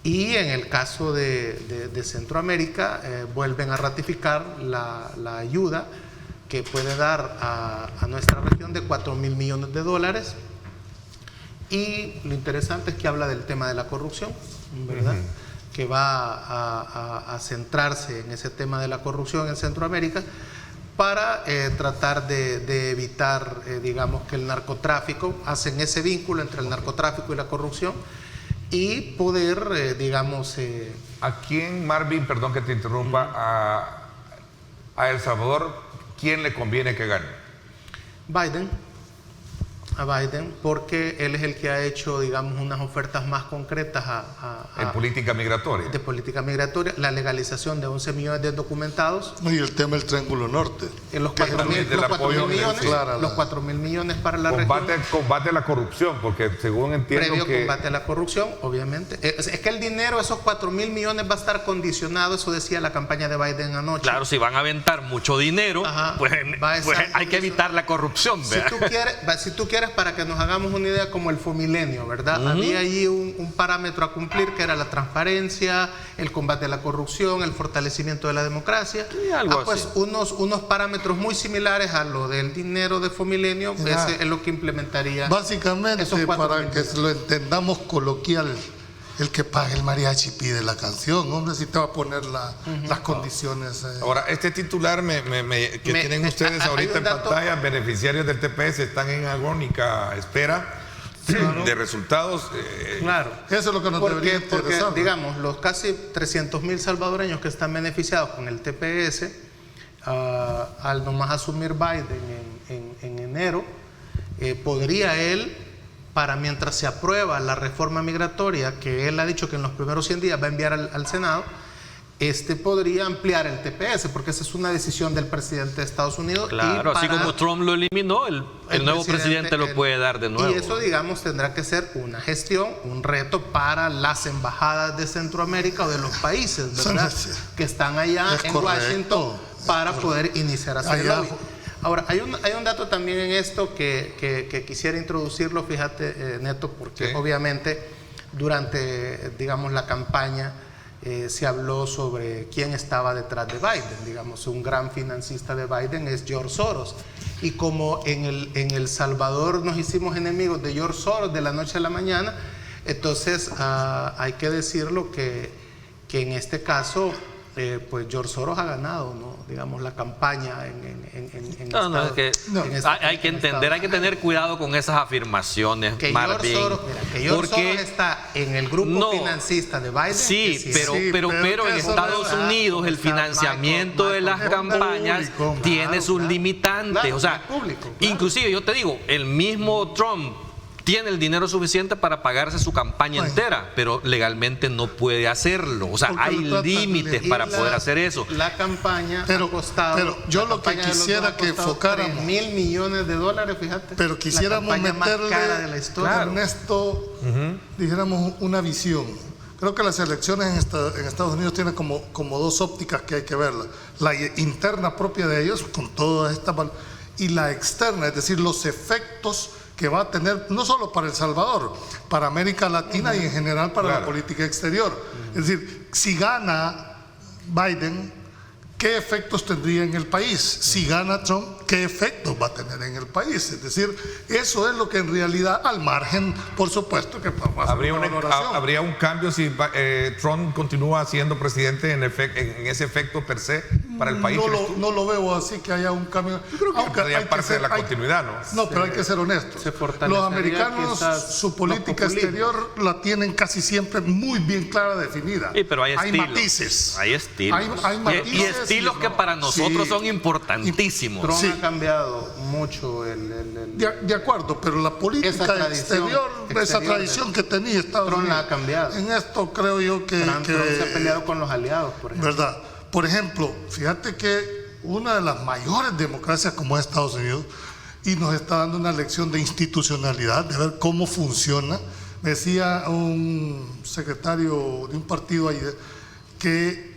Y en el caso de Centroamérica vuelven a ratificar la ayuda que puede dar a nuestra región de $4.000 millones. Y lo interesante es que habla del tema de la corrupción, ¿verdad? Que va a centrarse en ese tema de la corrupción en Centroamérica para tratar de evitar, digamos, que el narcotráfico, hacen ese vínculo entre el narcotráfico y la corrupción y poder, digamos...
¿A quién, Marvin, perdón que te interrumpa, a El Salvador, quién le conviene que gane?
A Biden, porque él es el que ha hecho, digamos, unas ofertas más concretas
en política migratoria.
De política migratoria, la legalización de 11 millones de documentados.
Y el tema del Triángulo Norte.
Los 4.000 millones,
claro,
los 4.000 millones para la región.
Combate a la corrupción, porque según entiendo
previo combate a la corrupción, obviamente. Es que el dinero, esos 4.000 millones va a estar condicionado, eso decía la campaña de Biden anoche.
Claro, si van a aventar mucho dinero, pues hay que evitar la corrupción, ¿verdad?
Si tú quieres, para que nos hagamos una idea, como el Fomilenio, ¿verdad? Había allí un parámetro a cumplir que era la transparencia, el combate a la corrupción, el fortalecimiento de la democracia.
Sí, algo
pues unos parámetros muy similares a lo del dinero de Fomilenio, ese es lo que implementaría.
Básicamente, para que lo entendamos coloquial, el que pague el mariachi pide la canción, hombre, si te va a poner las condiciones.
Ahora, este titular que tienen ustedes ahorita en pantalla, beneficiarios del TPS están en agónica espera de resultados.
Claro.
Eso es lo que nos debería interesar.
Porque, digamos, los casi 300.000 salvadoreños que están beneficiados con el TPS, al nomás asumir Biden en enero, podría él, para mientras se aprueba la reforma migratoria, que él ha dicho que en los primeros 100 días va a enviar al Senado, podría ampliar el TPS, porque esa es una decisión del presidente de Estados Unidos.
Claro, así como Trump lo eliminó, el nuevo presidente lo puede dar de nuevo.
Y eso, digamos, tendrá que ser una gestión, un reto para las embajadas de Centroamérica o de los países, ¿verdad?, que están allá en Washington, para poder iniciar a hacer el lobby. Ahora, hay un dato también en esto que quisiera introducirlo, fíjate, Neto, porque obviamente durante, digamos, la campaña se habló sobre quién estaba detrás de Biden. Digamos, un gran financista de Biden es George Soros. Y como en El Salvador nos hicimos enemigos de George Soros de la noche a la mañana, entonces hay que decirlo que en este caso... pues George Soros ha ganado, ¿no?, digamos, la campaña
hay que entender, hay que tener cuidado con esas afirmaciones, Marvin.
George Soros está en el grupo financista de Biden.
Sí, pero en Estados Unidos el financiamiento de las campañas tiene sus limitantes. O sea, inclusive yo te digo, el mismo Trump tiene el dinero suficiente para pagarse su campaña entera, pero legalmente no puede hacerlo. O sea, hay límites para poder hacer eso.
La campaña ha costado...
Pero yo lo que quisiera que enfocáramos...
$3.000 millones, fíjate.
Pero quisiéramos meterle, Ernesto, dijéramos, una visión. Creo que las elecciones en Estados Unidos tienen como dos ópticas que hay que verlas. La interna propia de ellos, con todas estas... y la externa, es decir, los efectos que va a tener, no solo para El Salvador, para América Latina y en general para la política exterior. Es decir, si gana Biden, ¿qué efectos tendría en el país? Si gana Trump, ¿qué efectos va a tener en el país? Es decir, eso es lo que en realidad, al margen, por supuesto, que va a
¿Habría un cambio si Trump continúa siendo presidente en ese efecto per se? para el país.
No lo veo así que haya un cambio.
Aunque hay parte de la continuidad, ¿no?
No, pero hay que ser honestos. Los americanos, su política exterior la tienen casi siempre muy bien clara, definida.
Sí, pero hay
matices.
Hay estilos.
Hay matices
y estilos que para nosotros son importantísimos.
Trump ha cambiado mucho
de acuerdo, pero la política exterior, esa tradición que tenía Estados
Trump
Unidos,
la ha cambiado.
En esto creo yo que
Trump se ha peleado con los aliados, por ejemplo.
¿Verdad? Por ejemplo, fíjate que una de las mayores democracias como es Estados Unidos, y nos está dando una lección de institucionalidad, de ver cómo funciona. Me decía un secretario de un partido ayer que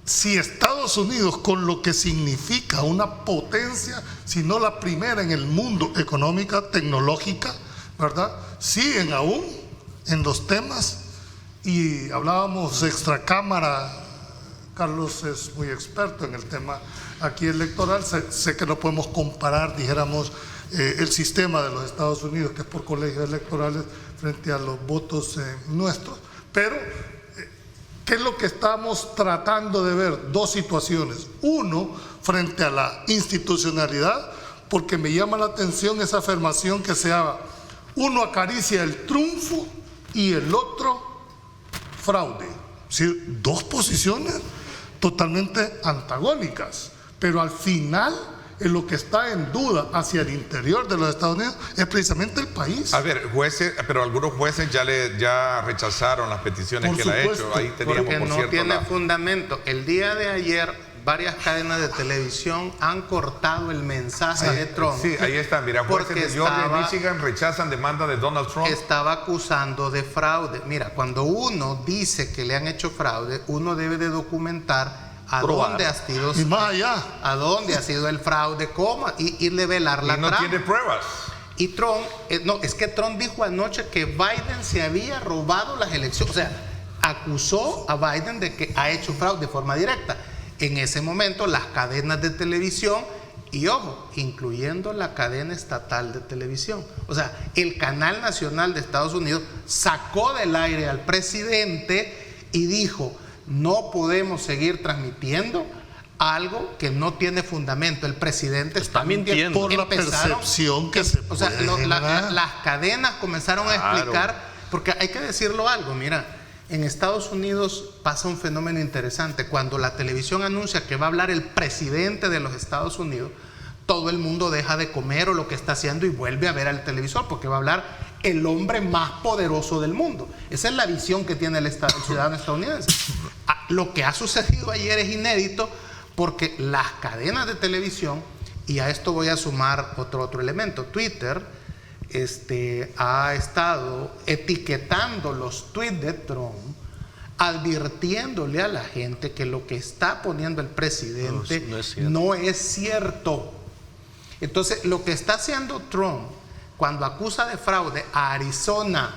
si Estados Unidos, con lo que significa una potencia, si no la primera en el mundo económica, tecnológica, ¿verdad?, siguen aún en los temas, y hablábamos extracámara, Carlos es muy experto en el tema aquí electoral, sé que no podemos comparar, dijéramos, el sistema de los Estados Unidos, que es por colegios electorales, frente a los votos nuestros, pero ¿qué es lo que estamos tratando de ver? Dos situaciones. Uno, frente a la institucionalidad, porque me llama la atención esa afirmación que se haga. Uno acaricia el triunfo y el otro fraude. Es decir, dos posiciones totalmente antagónicas, pero al final lo que está en duda hacia el interior de los Estados Unidos es precisamente el país.
A ver, jueces, pero algunos jueces ya rechazaron las peticiones
Por
que él ha
supuesto,
hecho. Ahí teníamos,
porque
por
no
cierto,
tiene fundamento. El día de ayer, varias cadenas de televisión han cortado el mensaje de Trump.
Sí, ahí está. Mira, jueces
porque
de Georgia y Michigan rechazan demanda de Donald Trump.
Estaba acusando de fraude. Mira, cuando uno dice que le han hecho fraude, uno debe de documentar a dónde ha sido,
y más allá,
a dónde ha sido el fraude, cómo, y develar la
trama. Y no tiene pruebas.
Y Trump, no, es que Trump dijo anoche que Biden se había robado las elecciones. O sea, acusó a Biden de que ha hecho fraude de forma directa. En ese momento, las cadenas de televisión, y ojo, incluyendo la cadena estatal de televisión, o sea, el canal nacional de Estados Unidos sacó del aire al presidente y dijo: no podemos seguir transmitiendo algo que no tiene fundamento. El presidente está mintiendo.
Por la percepción que se
o sea,
puede
las cadenas comenzaron a explicar, porque hay que decirlo algo. Mira, en Estados Unidos pasa un fenómeno interesante. Cuando la televisión anuncia que va a hablar el presidente de los Estados Unidos, todo el mundo deja de comer o lo que está haciendo y vuelve a ver al televisor, porque va a hablar el hombre más poderoso del mundo. Esa es la visión que tiene el ciudadano estadounidense. Lo que ha sucedido ayer es inédito, porque las cadenas de televisión, y a esto voy a sumar otro elemento, Twitter ha estado etiquetando los tweets de Trump, advirtiéndole a la gente que lo que está poniendo el presidente no es cierto. Entonces, lo que está haciendo Trump cuando acusa de fraude a Arizona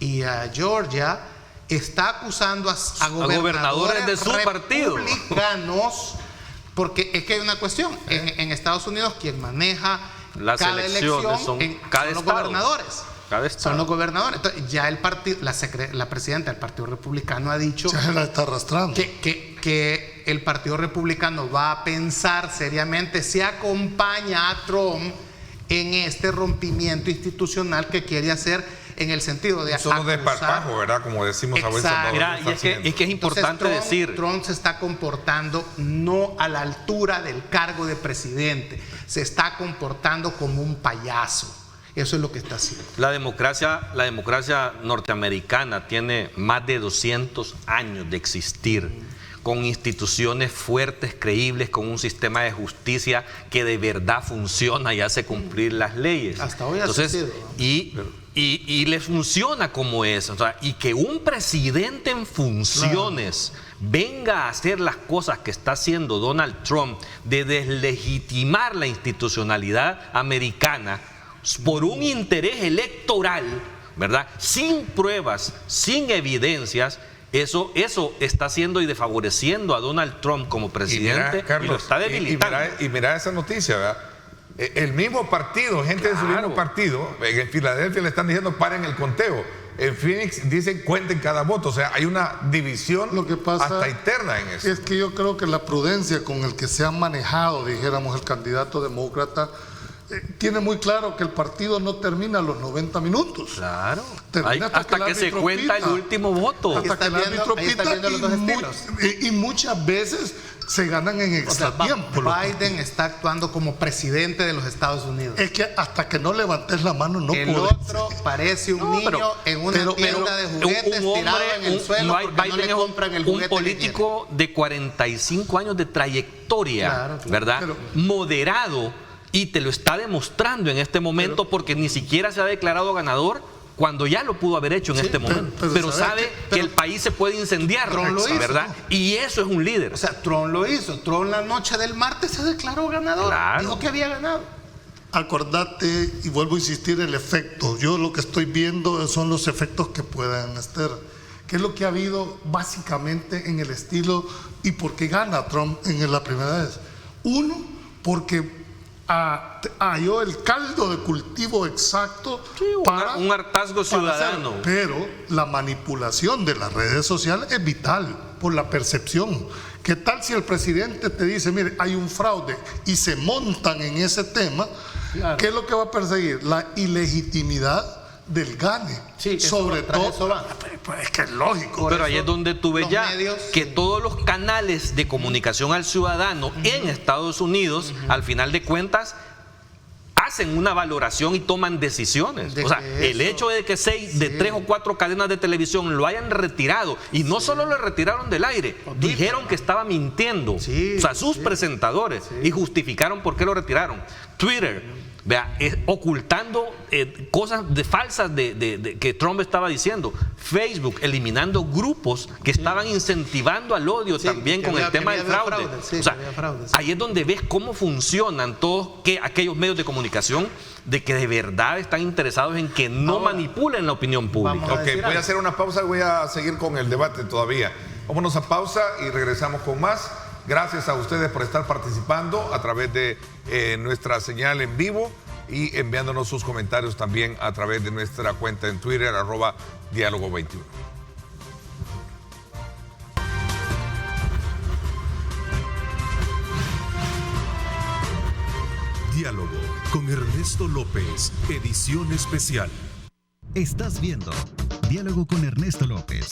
y a Georgia, está acusando a gobernadores de su partido republicanos, porque es que hay una cuestión. En Estados Unidos, quien maneja cada elección son los gobernadores. Son los gobernadores. Entonces, ya el partido, la presidenta del Partido Republicano ha dicho
ya se la está arrastrando.
Que el Partido Republicano va a pensar seriamente si acompaña a Trump en este rompimiento institucional que quiere hacer, en el sentido de
solo de parpajo, ¿verdad? Como decimos a veces.
Mira, y es que es importante decir,
Trump se está comportando no a la altura del cargo de presidente, se está comportando como un payaso. Eso es lo que está haciendo.
La democracia norteamericana tiene más de 200 años de existir, con instituciones fuertes, creíbles, con un sistema de justicia que de verdad funciona y hace cumplir las leyes.
Hasta hoy ha sucedido, ¿no?
Y le funciona como es. O sea, y que un presidente en funciones venga a hacer las cosas que está haciendo Donald Trump, de deslegitimar la institucionalidad americana por un interés electoral, ¿verdad? Sin pruebas, sin evidencias. Eso está haciendo y desfavoreciendo a Donald Trump como presidente, y lo está debilitando.
Y mira esa noticia, ¿verdad? El mismo partido, gente de su mismo partido, en Filadelfia le están diciendo paren el conteo. en Phoenix dicen cuenten cada voto, o sea, hay una división
Lo que pasa
hasta interna en eso.
Es que yo creo que la prudencia con el que se ha manejado, dijéramos, el candidato demócrata, tiene muy claro que el partido no termina los 90 minutos.
Claro.
Termina
Hasta que se cuenta el último voto.
Hasta que el árbitro pita
los dos estilos.
y muchas veces se ganan en extra tiempo.
Biden está actuando como presidente de los Estados Unidos.
Es que hasta que no levantes la mano no
el
puedes.
otro parece un niño en una tienda de juguetes tirado en el suelo porque no le compran el juguete.
Un político de 45 años de trayectoria,
claro.
¿verdad? Moderado, y te lo está demostrando en este momento porque ni siquiera se ha declarado ganador cuando ya lo pudo haber hecho en este momento. Pero sabe que el país se puede incendiar, ¿verdad? Y eso es un líder.
O sea, Trump lo hizo. Trump la noche del martes se declaró ganador.
Claro.
Dijo que había ganado.
Acordate, y vuelvo a insistir, el efecto. Yo lo que estoy viendo son los efectos que puedan estar. ¿Qué es lo que ha habido básicamente en el estilo y por qué gana Trump en la primera vez? Uno, porque halló el caldo de cultivo exacto para
un hartazgo ciudadano.
Pero la manipulación de las redes sociales es vital por la percepción. ¿Qué tal si el presidente te dice, mire, hay un fraude y se montan en ese tema? Claro. ¿Qué es lo que va a perseguir? La ilegitimidad del gane.
Sí,
sobre todo.
Eso va.
Pues es que es lógico.
Pero ahí es donde tú ves ya que todos los canales de comunicación al ciudadano en Estados Unidos, al final de cuentas, hacen una valoración y toman decisiones. O sea, el hecho de que 3 o 4 cadenas de televisión lo hayan retirado, y no solo lo retiraron del aire, dijeron que estaba mintiendo. O sea, sus presentadores, y justificaron por qué lo retiraron. Twitter, vea, ocultando cosas falsas que Trump estaba diciendo. Facebook, eliminando grupos que estaban incentivando al odio también con el tema del fraude. O sea, ahí es donde ves cómo funcionan todos aquellos medios de comunicación, de que de verdad están interesados en que no manipulen la opinión pública.
Ok, voy a hacer una pausa y voy a seguir con el debate todavía. Vámonos a pausa y regresamos con más. Gracias a ustedes por estar participando a través de nuestra señal en vivo y enviándonos sus comentarios también a través de nuestra cuenta en Twitter, @Diálogo21.
Diálogo con Ernesto López, edición especial.
Estás viendo Diálogo con Ernesto López.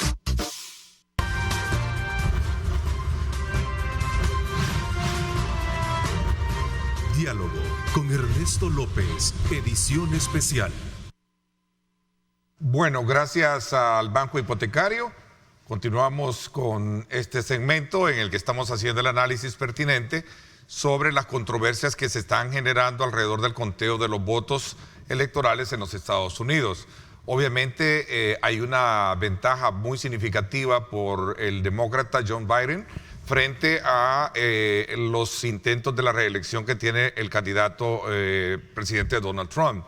Diálogo con Ernesto López, edición especial.
Bueno, gracias al Banco Hipotecario. Continuamos con este segmento en el que estamos haciendo el análisis pertinente sobre las controversias que se están generando alrededor del conteo de los votos electorales en los Estados Unidos. Obviamente hay una ventaja muy significativa por el demócrata John Biden frente a los intentos de la reelección que tiene el candidato presidente Donald Trump.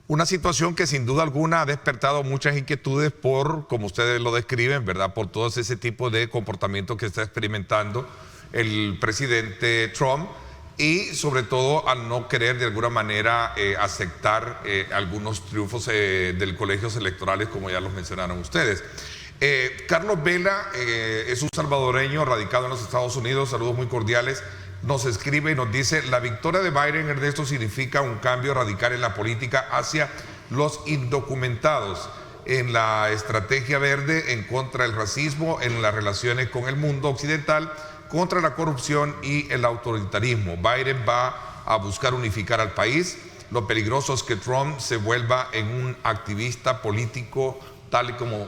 Una situación que sin duda alguna ha despertado muchas inquietudes por, como ustedes lo describen, ¿verdad?, por todo ese tipo de comportamiento que está experimentando el presidente Trump y sobre todo al no querer de alguna manera aceptar algunos triunfos de colegios electorales, como ya los mencionaron ustedes. Carlos Vela es un salvadoreño radicado en los Estados Unidos, saludos muy cordiales, nos escribe y nos dice: la victoria de Biden, Ernesto, significa un cambio radical en la política hacia los indocumentados, en la estrategia verde, en contra del racismo, en las relaciones con el mundo occidental, contra la corrupción y el autoritarismo. Biden va a buscar unificar al país. Lo peligroso es que Trump se vuelva en un activista político, tal y como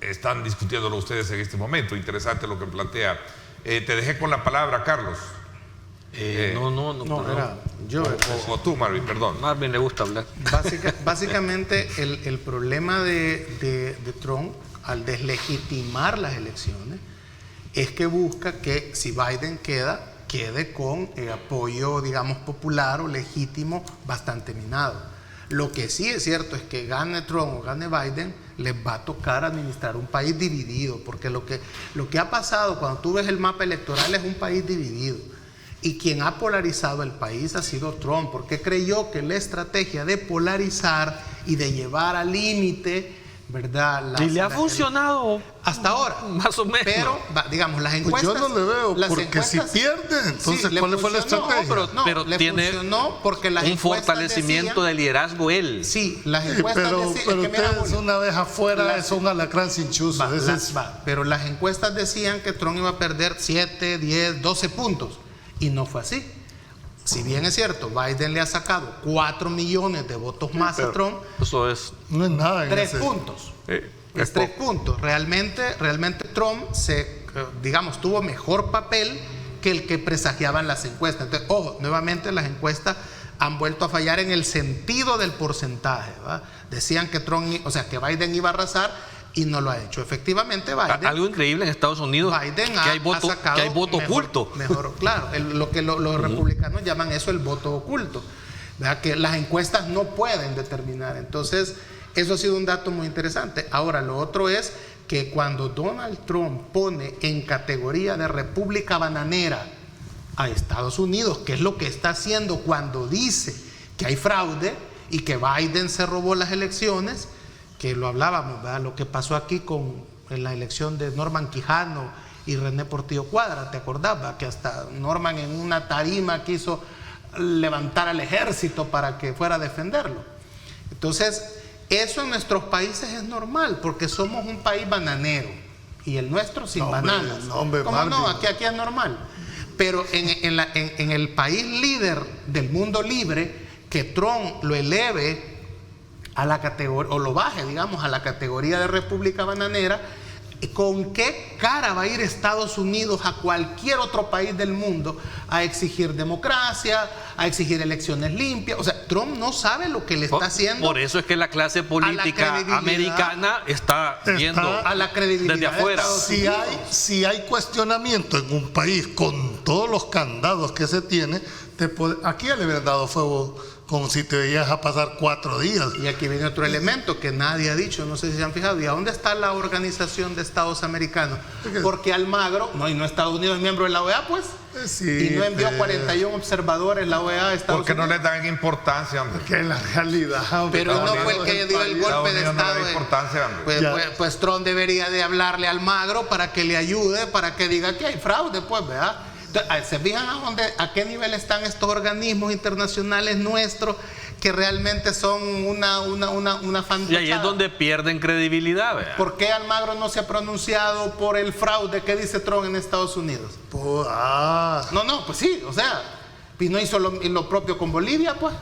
están discutiéndolo ustedes en este momento. Interesante lo que plantea. Te dejé con la palabra, Carlos.
No, era yo.
O tú, Marvin, perdón.
Marvin le gusta hablar.
Básicamente el problema de Trump al deslegitimar las elecciones es que busca que si Biden quede con apoyo, digamos, popular o legítimo bastante minado. Lo que sí es cierto es que gane Trump o gane Biden, les va a tocar administrar un país dividido, porque lo que ha pasado cuando tú ves el mapa electoral es un país dividido. Y quien ha polarizado el país ha sido Trump, porque creyó que la estrategia de polarizar y de llevar al límite ¿verdad?
Y le ha funcionado
hasta ahora.
Más o menos.
Pero, digamos, las
Pues
encuestas...
yo no le veo,
las
porque si
encuestas-
pierde, entonces,
Sí,
¿cuál fue la
funcionó,
estrategia?
pero
le
tiene
funcionó porque las
un
encuestas
fortalecimiento
decían-
de liderazgo él.
Sí, las
Sí,
encuestas
pero
decían... es que mira,
ustedes
Julio,
una vez afuera es un alacrán sin chuzo.
pero las encuestas decían que Trump iba a perder 7, 10, 12 puntos. Y no fue así. Si bien es cierto, Biden le ha sacado 4 millones de votos más a Trump,
Eso es.
No es nada en
3
ese.
puntos.
Es
Es 3 puntos. Realmente Trump digamos, tuvo mejor papel que el que presagiaban las encuestas. Entonces, ojo, nuevamente las encuestas han vuelto a fallar en el sentido del porcentaje, ¿va? Decían que que Biden iba a arrasar y no lo ha hecho. Efectivamente, Biden...
Algo increíble en Estados Unidos,
Biden
que hay voto,
sacado
que hay voto
mejor,
oculto.
Claro, lo que los republicanos llaman eso el voto oculto, ¿verdad? Que las encuestas no pueden determinar. Entonces, eso ha sido un dato muy interesante. Ahora, lo otro es que cuando Donald Trump pone en categoría de república bananera a Estados Unidos, que es lo que está haciendo cuando dice que hay fraude y que Biden se robó las elecciones, que lo hablábamos, ¿verdad? Lo que pasó aquí en la elección de Norman Quijano y René Portillo Cuadra, ¿te acordás? Que hasta Norman en una tarima quiso levantar al ejército para que fuera a defenderlo. Entonces, eso en nuestros países es normal, porque somos un país bananero y el nuestro sin bananas. ¿Cómo no? Aquí es normal. Pero en el país líder del mundo libre, que Trump lo eleve a la categoría, o lo baje, digamos, a la categoría de república bananera, ¿con qué cara va a ir Estados Unidos a cualquier otro país del mundo a exigir democracia, a exigir elecciones limpias? O sea, Trump no sabe lo que le está haciendo.
Por eso es que la clase política americana está viendo
a la credibilidad
desde afuera.
Si hay cuestionamiento en un país con todos los candados que se tiene, aquí ya le hubieran dado fuego como si te veías a pasar 4 días.
Y aquí viene otro elemento que nadie ha dicho, no sé si se han fijado. ¿Y a dónde está la Organización de Estados Americanos? Porque Almagro, y no Estados Unidos es miembro de la OEA, pues.
Sí,
y no envió 41 observadores la OEA a Estados
Porque
Unidos.
no les dan importancia, hombre.
Que es la realidad, hombre.
Pero no fue el que dio el golpe de Estado.
No le da importancia, hombre.
Pues Trump debería de hablarle a Almagro para que le ayude, para que diga que hay fraude, pues, ¿verdad? Entonces, ¿se fijan a qué nivel están estos organismos internacionales nuestros que realmente son una fantasía?
Y ahí es donde pierden credibilidad, ¿verdad?
¿Por qué Almagro no se ha pronunciado por el fraude que dice Trump en Estados Unidos? No, pues sí, o sea, y no hizo lo propio con Bolivia, pues.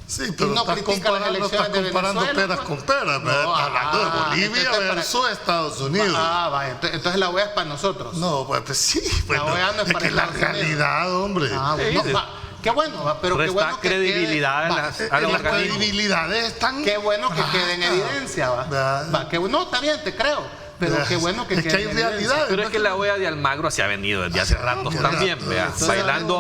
Sí, pero
no
estás comparando peras con peras, hablando de Bolivia versus Estados Unidos.
Vaya, entonces la OEA es para nosotros.
No, pues sí,
la OEA no es para
que la realidad, hombre.
Qué bueno, pero qué bueno que
credibilidad a los
las credibilidades están.
Qué bueno que quede en evidencia, no, está bien, te creo. Pero qué bueno que
hay realidad.
Pero es que la OEA de Almagro se ha venido desde hace rato también, vea,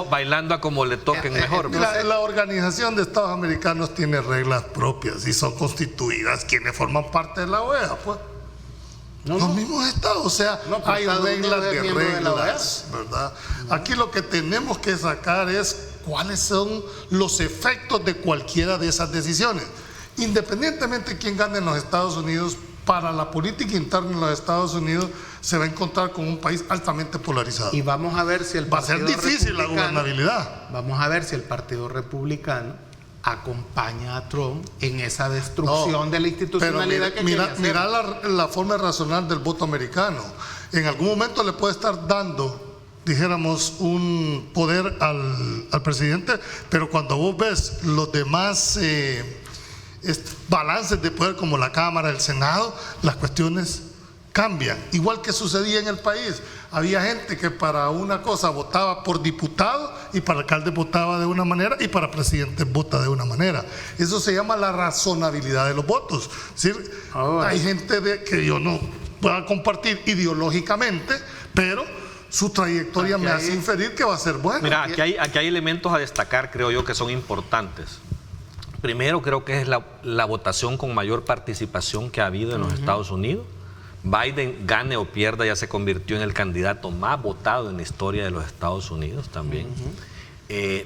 bailando a como le toquen mejor.
La Organización de Estados Americanos tiene reglas propias y son constituidas quienes forman parte de la OEA, pues. Los mismos estados, o sea, hay reglas de reglas, ¿verdad? Aquí lo que tenemos que sacar es cuáles son los efectos de cualquiera de esas decisiones. Independientemente de quién gane en los Estados Unidos, para la política interna en los Estados Unidos se va a encontrar con un país altamente polarizado.
Y vamos a ver si el
va a ser difícil la gobernabilidad.
Vamos a ver si el Partido Republicano acompaña a Trump en esa destrucción de la institucionalidad que quiere hacer.
Mira la forma racional del voto americano. En algún momento le puede estar dando, dijéramos, un poder al presidente, pero cuando vos ves los demás balances de poder como la Cámara, el Senado, las cuestiones cambian, igual que sucedía en el país. Había gente que para una cosa votaba por diputado y para alcalde votaba de una manera y para presidente vota de una manera. Eso se llama la razonabilidad de los votos. Es decir, hay gente que yo no pueda compartir ideológicamente, pero su trayectoria me hace inferir que va a ser buena.
Mira, aquí hay elementos a destacar, creo yo, que son importantes. Primero, creo que es la votación con mayor participación que ha habido en los Estados Unidos. Biden, gane o pierda, ya se convirtió en el candidato más votado en la historia de los Estados Unidos también.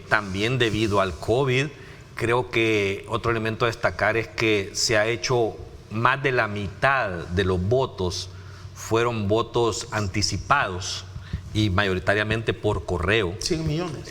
También debido al COVID, creo que otro elemento a destacar es que se ha hecho más de la mitad de los votos fueron votos anticipados y mayoritariamente por correo.
100 millones.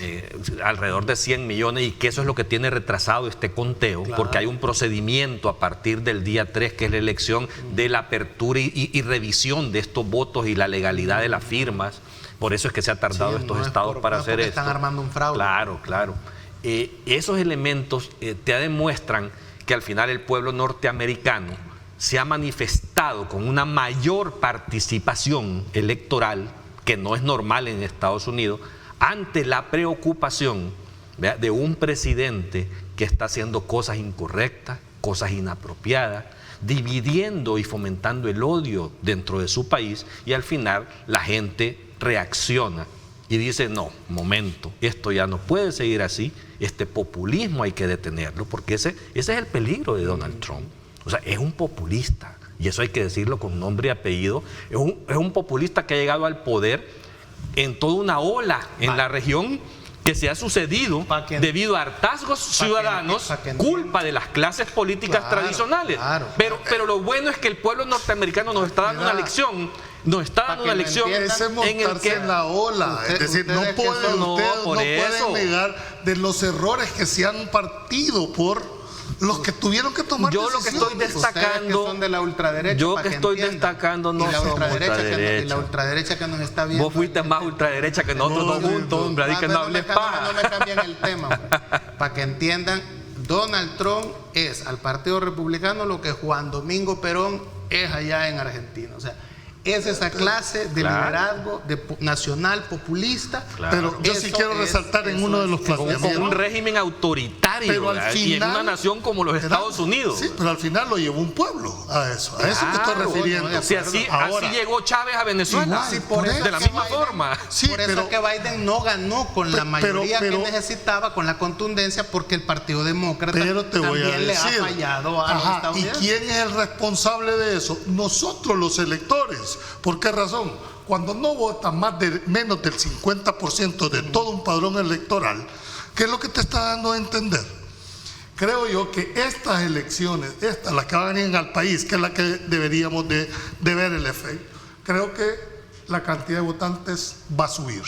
Alrededor de 100 millones, y que eso es lo que tiene retrasado este conteo, claro, porque hay un procedimiento a partir del día 3, que es la elección, de la apertura y revisión de estos votos y la legalidad de las firmas. Por eso es que se ha tardado estos estados para hacer esto.
Están armando un fraude.
Claro, claro. Esos elementos te demuestran que al final el pueblo norteamericano se ha manifestado con una mayor participación electoral, que no es normal en Estados Unidos, ante la preocupación, ¿verdad?, de un presidente que está haciendo cosas incorrectas, cosas inapropiadas, dividiendo y fomentando el odio dentro de su país, y al final la gente reacciona y dice: no, momento, esto ya no puede seguir así, este populismo hay que detenerlo, porque ese es el peligro de Donald Trump. O sea, es un populista, y eso hay que decirlo con nombre y apellido. Es un populista que ha llegado al poder en toda una ola en la región que se ha sucedido debido a hartazgos ciudadanos, culpa de las clases políticas tradicionales.
Claro.
Pero lo bueno es que el pueblo norteamericano nos está dando una lección. Nos está dando una lección
en el que en la ola, es decir, no pueden negar de los errores que se han partido por los que tuvieron que tomar decisiones.
Yo lo que estoy destacando,
que son de la ultraderecha,
yo que estoy destacando no somos ultraderecha.
Y la ultraderecha que nos está viendo.
Vos fuiste más ultraderecha que nosotros dos juntos, hombre, así que no hables paja.
No me cambien el tema, para que entiendan. Donald Trump es al Partido Republicano lo que Juan Domingo Perón es allá en Argentina. O sea, es esa clase de liderazgo nacional populista.
Pero yo sí quiero resaltar en uno de los planteamientos.
Con un régimen autoritario,
pero al final,
y en una nación como los Estados Unidos.
Sí, pero al final lo llevó un pueblo a eso me estoy refiriendo.
Si así llegó Chávez a Venezuela,
igual,
de la misma forma.
Sí,
por eso que Biden no ganó con la mayoría que necesitaba, con la contundencia, porque el Partido Demócrata también le ha fallado a los estadounidenses.
¿Y quién es el responsable de eso? Nosotros, los electores. ¿Por qué razón? Cuando no vota menos del 50% de todo un padrón electoral, ¿qué es lo que te está dando a entender? Creo yo que estas elecciones, las que van a venir al país, que es la que deberíamos de ver el efecto, creo que la cantidad de votantes va a subir.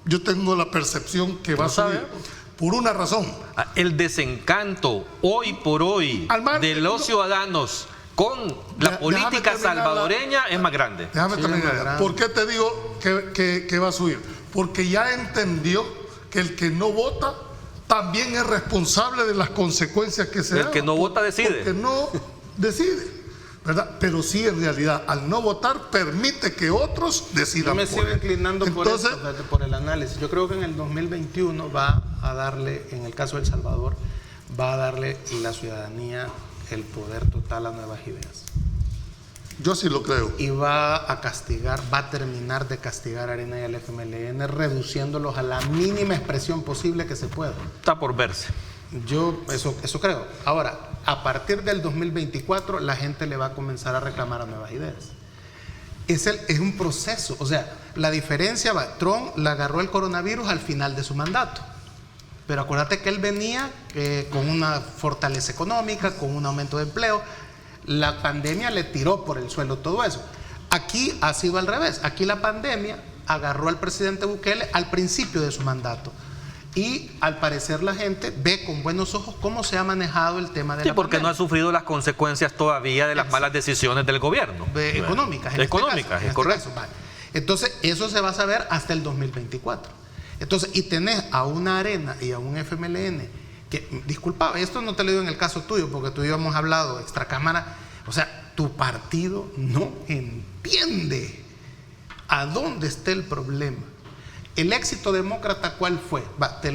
Yo tengo la percepción que va a subir. Por una razón.
El desencanto hoy por hoy de los ciudadanos con la política salvadoreña es más grande.
Déjame terminar. ¿Por qué te digo que va a subir? Porque ya entendió que el que no vota también es responsable de las consecuencias que se dan.
El que no vota decide.
Porque no decide, ¿verdad? Pero sí, en realidad, al no votar permite que otros decidan.
Yo me sigo inclinando por el análisis. Yo creo que en el 2021 va a darle, en el caso de El Salvador, va a darle la ciudadanía el poder total a Nuevas Ideas.
Yo sí lo creo.
Y va a terminar de castigar a Arena y al FMLN, reduciéndolos a la mínima expresión posible que se pueda.
Está por verse.
Yo eso creo. Ahora, a partir del 2024, la gente le va a comenzar a reclamar a Nuevas Ideas. Es un proceso. O sea, la diferencia Trump la agarró el coronavirus al final de su mandato. Pero acuérdate que él venía con una fortaleza económica, con un aumento de empleo. La pandemia le tiró por el suelo todo eso. Aquí ha sido al revés. Aquí la pandemia agarró al presidente Bukele al principio de su mandato. Y al parecer la gente ve con buenos ojos cómo se ha manejado el tema de la
porque
pandemia.
no ha sufrido las consecuencias todavía de las malas decisiones del gobierno.
Económicas.
Económicas, es correcto.
Vale. Entonces, eso se va a saber hasta el 2024. Entonces, y tenés a una Arena y a un FMLN que, disculpa, esto no te lo digo en el caso tuyo, porque tú y yo hemos hablado extracámara, o sea, tu partido no entiende a dónde está el problema. El éxito demócrata, ¿cuál fue?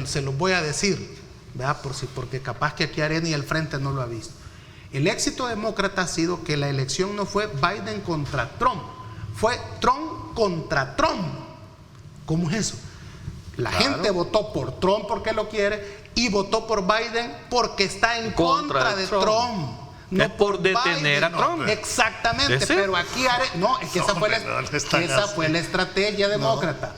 Se los voy a decir, ¿verdad? Porque capaz que aquí Arena y el Frente no lo ha visto. El éxito demócrata ha sido que la elección no fue Biden contra Trump, fue Trump contra Trump. ¿Cómo es eso? La gente votó por Trump porque lo quiere y votó por Biden porque está en contra de Trump.
No es por detener a Trump.
Exactamente, pero aquí no, es que esa fue la estrategia demócrata.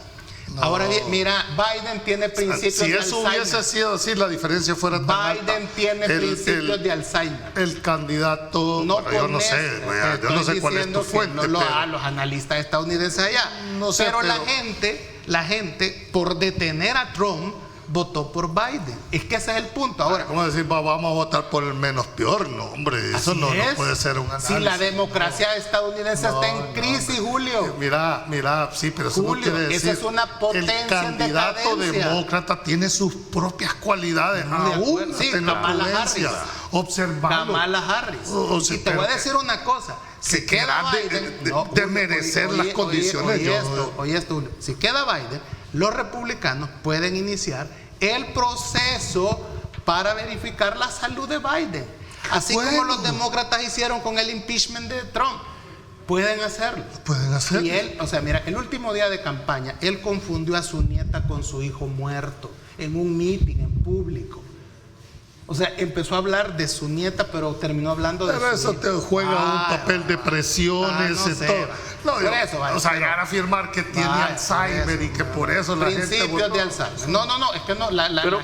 Ahora bien, mira, Biden tiene principios
si
de
eso
Alzheimer.
hubiese sido así, la diferencia fuera tan alta.
Biden tiene principios de Alzheimer.
El candidato,
No
bueno, yo no sé, yo no sé cuál es tu fuente.
No lo a los analistas estadounidenses allá.
No sé,
pero la gente, por detener a Trump, votó por Biden. Es que ese es el punto. Ahora,
¿cómo decir, vamos a votar por el menos peor? No, hombre, eso no puede ser un análisis.
Si la democracia estadounidense está en crisis, Julio.
Mira, sí, pero eso
Julio,
no quiere decir.
esa es una potencia
el candidato
en decadencia.
demócrata tiene sus propias cualidades, aún
Sí,
en la
Kamala
prudencia.
Harris.
Observando.
Kamala Harris. Y te voy a decir una cosa. Si queda Biden,
de merecer las condiciones.
Oye esto, Julio. Si queda Biden, los republicanos pueden iniciar el proceso para verificar la salud de Biden. Así como los demócratas hicieron con el impeachment de Trump. Pueden hacerlo.
Pueden hacerlo.
Y él, mira, el último día de campaña, él confundió a su nieta con su hijo muerto en un meeting en público. O sea, empezó a hablar de su nieta, pero terminó hablando de
pero
su
eso te juega un papel de presiones
no
y
sé,
todo. No,
por eso,
o sea, llegar a afirmar que tiene Alzheimer y que por eso la gente
principios de Alzheimer. No, es que no.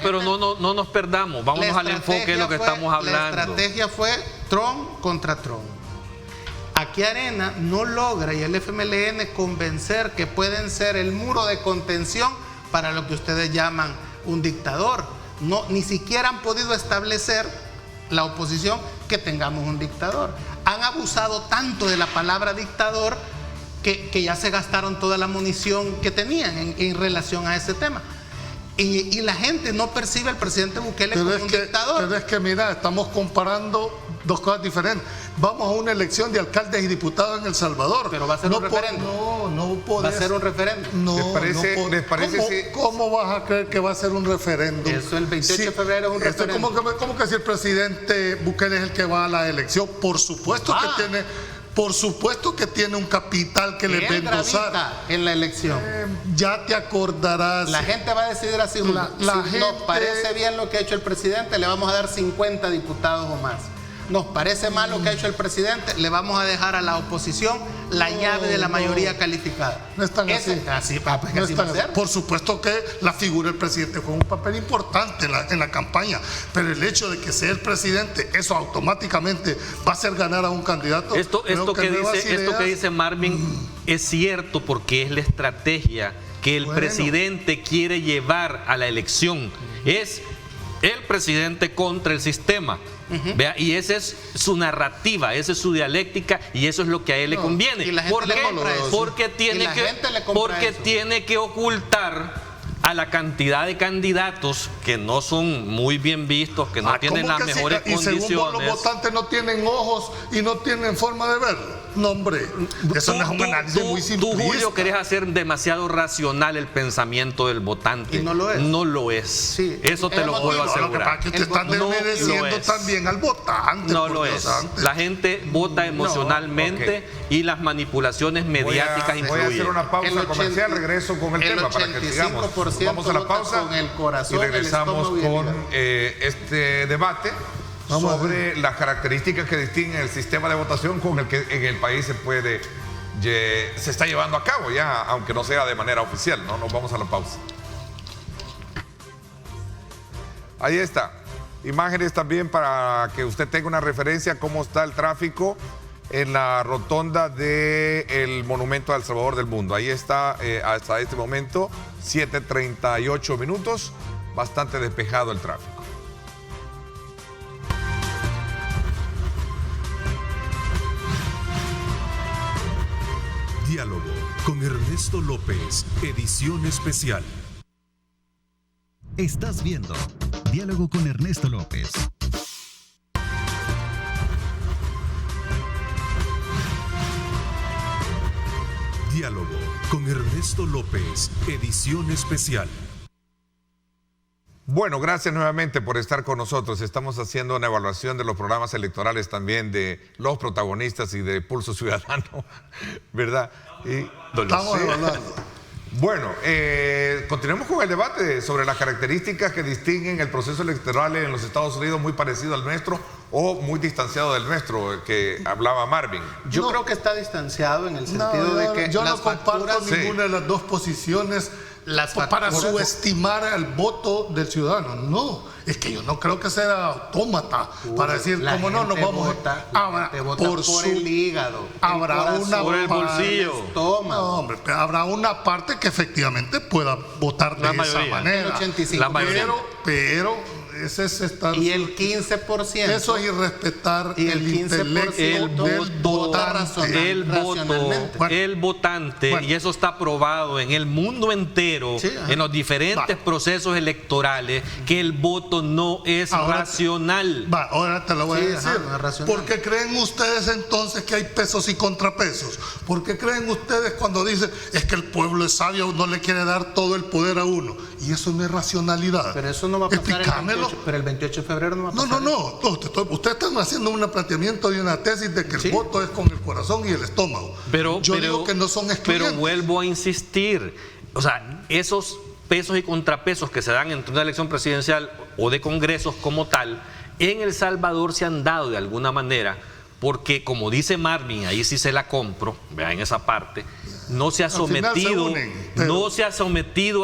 Pero no nos perdamos, vámonos al enfoque de lo que estamos hablando.
La estrategia fue Trump contra Trump. Aquí Arena no logra, y el FMLN, convencer que pueden ser el muro de contención para lo que ustedes llaman un dictador. No, ni siquiera han podido establecer la oposición que tengamos un dictador. Han abusado tanto de la palabra dictador que ya se gastaron toda la munición que tenían en relación a ese tema. Y la gente no percibe al presidente Bukele como un dictador.
Pero es que mira, estamos comparando dos cosas diferentes. Vamos a una elección de alcaldes y diputados en El Salvador.
Pero va a ser un referéndum.
No podés.
Va a ser un referéndum.
¿Les parece
¿Cómo vas a creer que va a ser un referéndum?
Eso el 28 de febrero es un referéndum.
¿Cómo que si el presidente Bukele es el que va a la elección? Por supuesto que tiene un capital que le va a endosar
en la elección.
Ya te acordarás.
La gente va a decidir así. Si nos parece bien lo que ha hecho el presidente, le vamos a dar 50 diputados o más. Nos parece mal lo que ha hecho el presidente, le vamos a dejar a la oposición la llave de la mayoría calificada.
No es tan así.
No es tan así.
Por supuesto que la figura del presidente juega un papel importante en la campaña, pero el hecho de que sea el presidente, eso automáticamente va a hacer ganar a un candidato.
Esto que dice Marvin es cierto, porque es la estrategia que el presidente quiere llevar a la elección. Es el presidente contra el sistema. Vea, y esa es su narrativa, esa es su dialéctica, y eso es lo que a él le conviene.
Y la gente le compra eso.
Porque tiene que ocultar a la cantidad de candidatos que no son muy bien vistos, que no tienen las mejores condiciones.
Y según los votantes no tienen ojos y no tienen forma de verlo. No, hombre, eso no es un análisis muy simplista.
Tú, Julio, querés hacer demasiado racional el pensamiento del votante.
Y no lo es.
No lo es.
Sí,
eso te lo puedo asegurar.
Que te están desmereciendo también al votante.
No lo es. La gente vota emocionalmente y las manipulaciones mediáticas influyen.
Voy a hacer una pausa comercial, regreso con el tema para que sigamos. Vamos a la pausa
con el corazón,
y regresamos con este debate sobre las características que distinguen el sistema de votación con el que en el país se está llevando a cabo ya, aunque no sea de manera oficial. No, nos vamos a la pausa. Ahí está. Imágenes también para que usted tenga una referencia a cómo está el tráfico en la rotonda del Monumento al Salvador del Mundo. Ahí está hasta este momento, 7:38 minutos, bastante despejado el tráfico.
Diálogo con Ernesto López, edición especial.
Estás viendo Diálogo con Ernesto López.
Diálogo con Ernesto López, edición especial.
Bueno, gracias nuevamente por estar con nosotros. Estamos haciendo una evaluación de los programas electorales también de los protagonistas y de Pulso Ciudadano, ¿verdad?
Estamos evaluando.
Bueno, continuemos con el debate sobre las características que distinguen el proceso electoral en los Estados Unidos, muy parecido al nuestro o muy distanciado del nuestro, que hablaba Marvin.
Yo creo que está distanciado en el sentido de que
yo no comparto ninguna de las dos posiciones. para subestimar al voto del ciudadano. No, es que yo no creo que sea autómata para decir cómo no nos vamos
a por el hígado,
habrá una
por el bolsillo.
No, hombre, habrá una parte que efectivamente pueda votar de esa manera.
El 85%.
La mayoría.
Pero ese es estar,
y el 15%.
Eso es irrespetar
y el 15%
del votante.
El votante, y eso está probado en el mundo entero, en los diferentes procesos electorales, que el voto no es racional.
Ahora te lo voy a decir.
No es racional.
¿Por qué creen ustedes entonces que hay pesos y contrapesos? ¿Por qué creen ustedes cuando dicen es que el pueblo es sabio, no le quiere dar todo el poder a uno? Y eso no es racionalidad.
Pero eso no va a pasar.
Explícamelo.
Pero el 28 de febrero no va a pasar.
No. Ustedes están haciendo un planteamiento y una tesis de que el voto es con el corazón y el estómago. Yo digo que no son excluyentes.
Pero vuelvo a insistir. O sea, esos pesos y contrapesos que se dan entre una elección presidencial o de congresos como tal, en El Salvador se han dado de alguna manera, porque como dice Marvin, ahí sí se la compro, vean en esa parte, no se ha sometido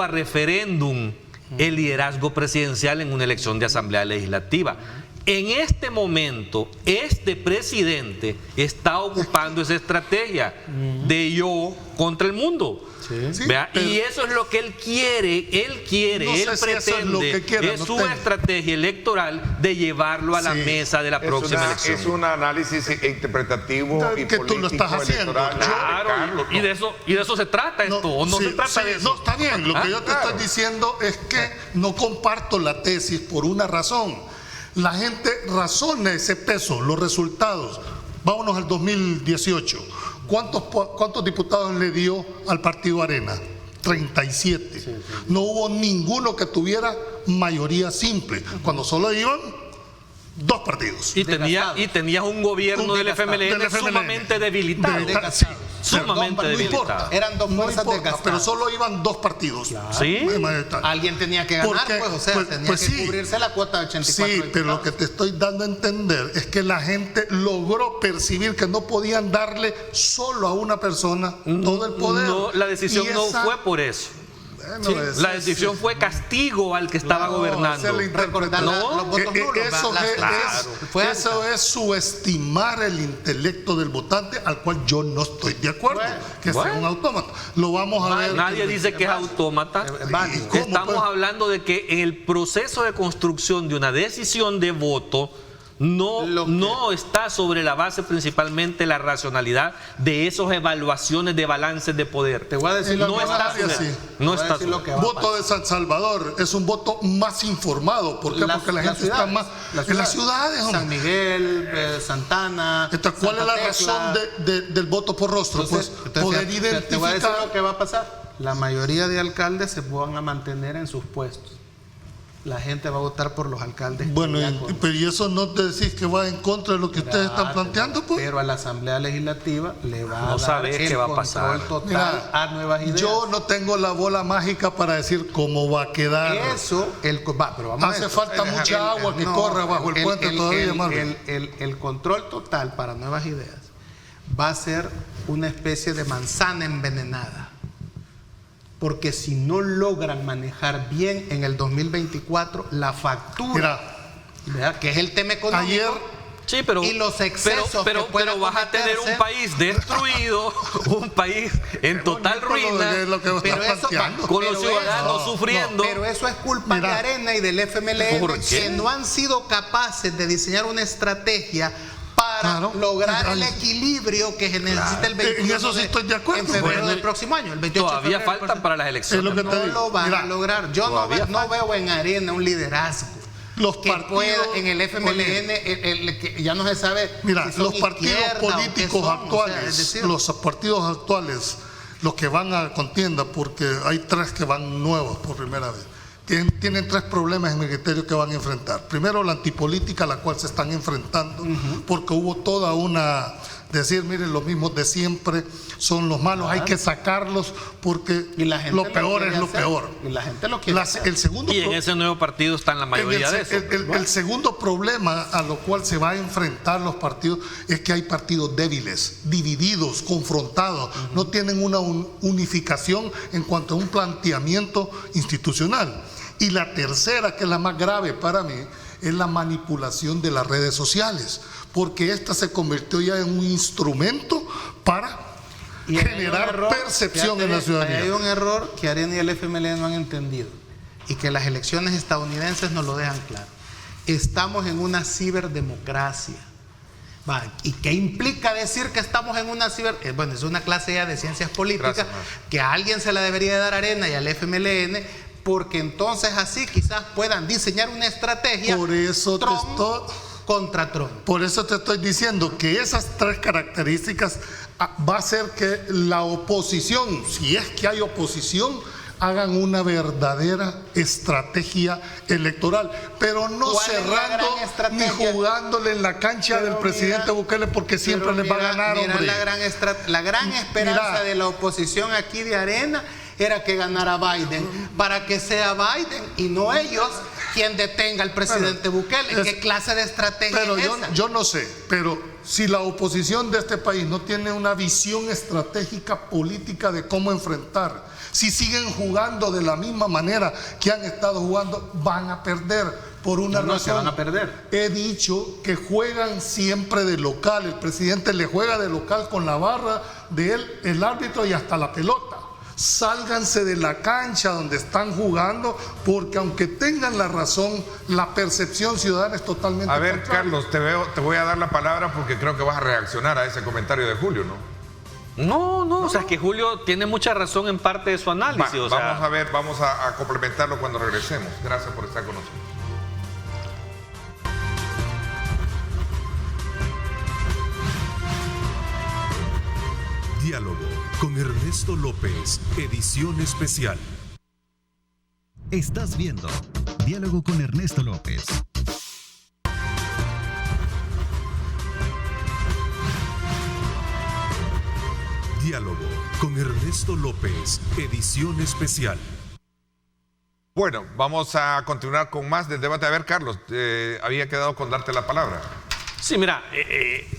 a referéndum el liderazgo presidencial en una elección de asamblea legislativa. En este momento, este presidente está ocupando esa estrategia de yo contra el mundo. Y eso es lo que él quiere, él pretende, es su estrategia electoral de llevarlo a la mesa de la próxima elección.
Es un análisis interpretativo y
que
político
tú lo estás haciendo.
Claro, y de eso se trata esto, ¿o no se trata de eso?
No, está bien, lo que yo te estoy diciendo es que no comparto la tesis por una razón. La gente razona ese peso, los resultados. Vámonos al 2018. ¿Cuántos diputados le dio al partido Arena? 37. No hubo ninguno que tuviera mayoría simple, cuando solo iban 2 partidos.
Y tenías un gobierno del FMLN sumamente debilitado. Sumamente debilitado.
Eran 2 fuerzas desgastadas.
Pero solo iban 2 partidos.
Claro.
¿Sí?
Alguien tenía que ganar, tenía que cubrirse la cuota de 84
Sí, pero lo que te estoy dando a entender es que la gente logró percibir que no podían darle solo a una persona todo el poder.
No, la decisión no fue por eso. La decisión fue castigo al que estaba gobernando.
Recordar los votos nulos.
Eso es subestimar el intelecto del votante, al cual yo no estoy de acuerdo, que sea un autómata. Lo vamos a ver.
Nadie dice que es autómata. Estamos hablando de que en el proceso de construcción de una decisión de voto no está sobre la base principalmente la racionalidad de esas evaluaciones de balances de poder.
Te voy a decir
no está
El voto de San Salvador es un voto más informado. ¿Por qué? Porque la gente está más en las ciudades.
San Miguel, Santana.
¿Cuál es la razón del voto por rostro?
Entonces,
poder identificar.
Te voy a decir lo que va a pasar. La mayoría de alcaldes se van a mantener en sus puestos. La gente va a votar por los alcaldes.
Bueno, pero ¿y eso no te decís que va en contra de lo que ustedes están planteando? Pues?
Pero a la Asamblea Legislativa le va a dar el
qué va a pasar.
Total a nuevas ideas.
Yo no tengo la bola mágica para decir cómo va a quedar.
Pero vamos
hace falta mucha agua que corra bajo el puente todavía, Marvin.
El control total para nuevas ideas va a ser una especie de manzana envenenada. Porque si no logran manejar bien en el 2024 la factura, que es el tema económico, y los excesos
pero vas a tener un país destruido, un país en total ruina, con los ciudadanos sufriendo.
Pero eso es culpa de Arena y del FMLN, que no han sido capaces de diseñar una estrategia para lograr el equilibrio que necesita el 21 en febrero del próximo año. El 28
todavía faltan para las elecciones.
No lo van a lograr. Yo no veo en Arena un liderazgo que pueda, en el FMLN, que ya no se sabe.
Mira, si los partidos políticos actuales, los partidos actuales, los que van a contienda, porque hay 3 que van nuevos por primera vez. Tienen 3 problemas en mi criterio que van a enfrentar. Primero, la antipolítica a la cual se están enfrentando, porque hubo toda una decir, miren, los mismos de siempre son los malos, hay que sacarlos porque lo peor es lo peor.
Y la gente lo quiere hacer.
Y en ese nuevo partido están la mayoría de eso.
El segundo problema a lo cual se va a enfrentar los partidos es que hay partidos débiles, divididos, confrontados, no tienen una unificación en cuanto a un planteamiento institucional. Y la tercera, que es la más grave para mí, es la manipulación de las redes sociales, porque esta se convirtió ya en un instrumento para generar percepción en la ciudadanía.
Hay un error que Arena y el FMLN no han entendido y que las elecciones estadounidenses nos lo dejan claro. Estamos en una ciberdemocracia. ¿Y qué implica decir que estamos en una bueno, es una clase ya de ciencias políticas que a alguien se la debería dar Arena y al FMLN, porque entonces así quizás puedan diseñar una estrategia.
Por eso
contra Trump.
Por eso te estoy diciendo que esas tres características va a hacer que la oposición, si es que hay oposición, hagan una verdadera estrategia electoral, pero no cerrando ni jugándole en la cancha del presidente Bukele, porque siempre les va a ganar, hombre.
La gran esperanza de la oposición aquí de Arena era que ganara Biden, para que sea Biden y no ellos quien detenga al presidente Bukele. ¿Qué clase de estrategia es esa?
Yo no sé, pero si la oposición de este país no tiene una visión estratégica política de cómo enfrentar, si siguen jugando de la misma manera que han estado jugando, van a perder por una razón.
Se van a perder.
He dicho que juegan siempre de local. El presidente le juega de local con la barra de él, el árbitro y hasta la pelota. Sálganse de la cancha donde están jugando, porque aunque tengan la razón, la percepción ciudadana es totalmente
contraria.
Carlos,
te voy a dar la palabra porque creo que vas a reaccionar a ese comentario de Julio, ¿no?
No, o sea, es que Julio tiene mucha razón en parte de su análisis.
Vamos a complementarlo cuando regresemos. Gracias por estar con nosotros.
Diálogo con Ernesto López, edición especial.
Estás viendo Diálogo con Ernesto López.
Diálogo con Ernesto López, edición especial.
Bueno, vamos a continuar con más del debate. A ver, Carlos, había quedado con darte la palabra.
Sí, mira,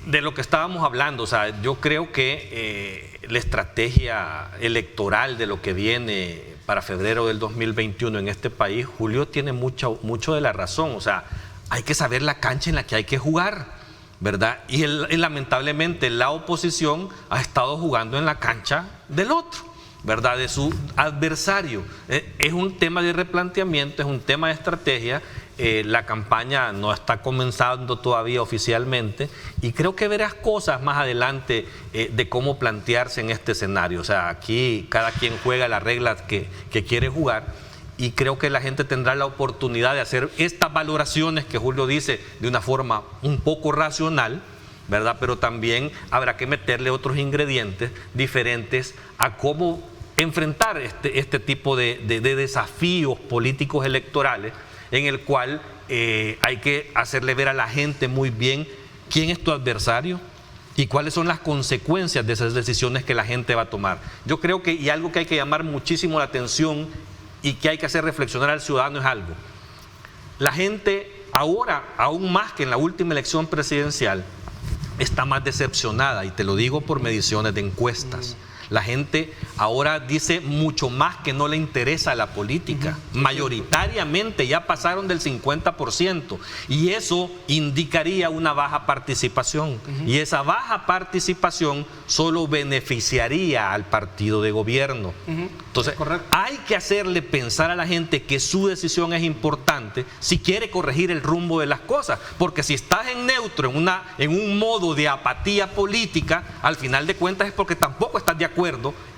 de lo que estábamos hablando, o sea, yo creo que la estrategia electoral de lo que viene para febrero del 2021 en este país, Julio tiene mucho de la razón. O sea, hay que saber la cancha en la que hay que jugar, ¿verdad? Y lamentablemente la oposición ha estado jugando en la cancha del otro, ¿verdad? De su adversario. Es un tema de replanteamiento, es un tema de estrategia. La campaña no está comenzando todavía oficialmente y creo que verás cosas más adelante de cómo plantearse en este escenario. O sea, aquí cada quien juega las reglas que quiere jugar y creo que la gente tendrá la oportunidad de hacer estas valoraciones que Julio dice de una forma un poco racional, ¿verdad? Pero también habrá que meterle otros ingredientes diferentes a cómo enfrentar este tipo de desafíos políticos electorales, en el cual hay que hacerle ver a la gente muy bien quién es tu adversario y cuáles son las consecuencias de esas decisiones que la gente va a tomar. Yo creo que, y algo que hay que llamar muchísimo la atención y que hay que hacer reflexionar al ciudadano es algo. La gente ahora, aún más que en la última elección presidencial, está más decepcionada, y te lo digo por mediciones de encuestas. La gente ahora dice mucho más que no le interesa la política. Mayoritariamente ya pasaron del 50% y eso indicaría una baja participación. Y esa baja participación solo beneficiaría al partido de gobierno. Entonces, hay que hacerle pensar a la gente que su decisión es importante si quiere corregir el rumbo de las cosas. Porque si estás en neutro, en un modo de apatía política, al final de cuentas es porque tampoco estás de acuerdo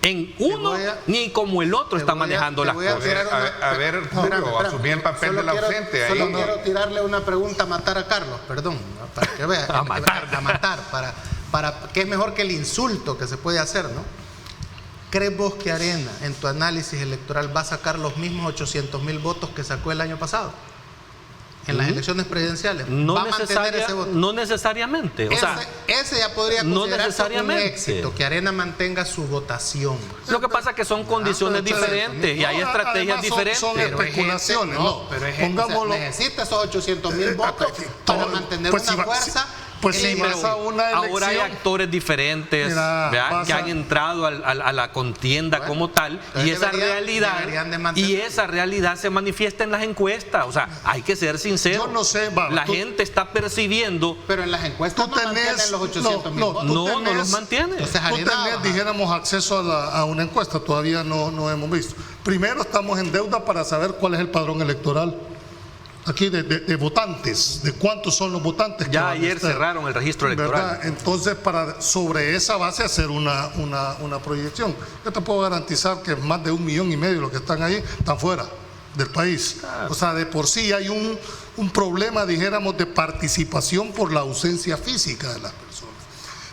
en uno ni como el otro está manejando las cosas.
A ver, Julio, asumí el papel del ausente.
Solo quiero tirarle una pregunta a matar a Carlos, perdón, para que vea. a matar, para que es mejor que el insulto que se puede hacer, ¿no? ¿Crees vos que Arena, en tu análisis electoral, va a sacar los mismos 800,000 votos que sacó el año pasado? en las elecciones presidenciales,
No,
va a mantener ese voto.
no necesariamente. O sea,
ese ya podría
no
considerarse
necesariamente.
un éxito, que Arena mantenga su votación.
lo que pasa es que son condiciones diferentes y hay estrategias
además
diferentes.
son especulaciones, ¿no?
Pero es gente,
Pongámoslo.
necesita esos 800,000 votos para mantener
pues
una
si va-
fuerza.
pues
en
si
la
vas a una
Ahora hay
elección,
actores diferentes,
Mira,
¿verdad? que han entrado a la contienda
Bueno,
como tal, y
entonces deberían de mantener.
esa realidad se manifiesta en las encuestas. O sea, hay que ser sinceros.
Yo no sé,
la gente está percibiendo.
Pero en las encuestas
Tú
no mantienen
tenés-
los 800,000
no,
votos.
No,
tú
no
tenés-
los mantiene.
Entonces,
tú
Arena
tenés,
baja.
dijéramos, acceso a una encuesta, todavía no hemos visto. Primero estamos en deuda para saber cuál es el padrón electoral. Aquí de votantes, de cuántos son los votantes. que
Ya
van a
ayer
estar,
cerraron el registro electoral.
¿verdad? Entonces, para sobre esa base hacer una proyección. Yo te puedo garantizar que más de 1,5 millones los que están ahí están fuera del país. O sea, de por sí hay un problema, dijéramos, de participación por la ausencia física de las personas.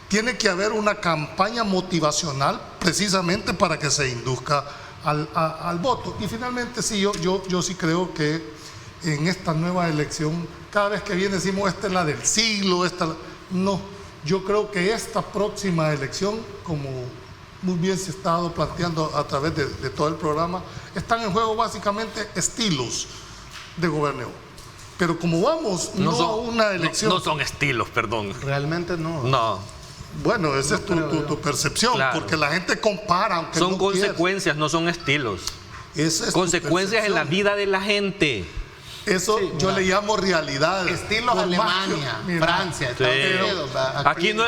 Tiene que haber una campaña motivacional precisamente para que se induzca al voto. Y finalmente, sí, yo sí creo que en esta nueva elección, cada vez que viene decimos esta es la del siglo, no, yo creo que esta próxima elección, como muy bien se ha estado planteando a través de todo el programa, están en juego básicamente estilos de gobierno. Pero como vamos no a una elección,
No son estilos, perdón.
Realmente no.
No,
bueno, esa es tu percepción,
Claro.
porque la gente compara, aunque
son
no quiera.
consecuencias, no son estilos.
Esa es tu
Consecuencias en la
percepción.
vida de la gente.
Eso
Sí,
yo
mira.
le llamo realidad.
Estilos
Por más
Alemania,
que- mira,
Francia, Estados Unidos. ¿va?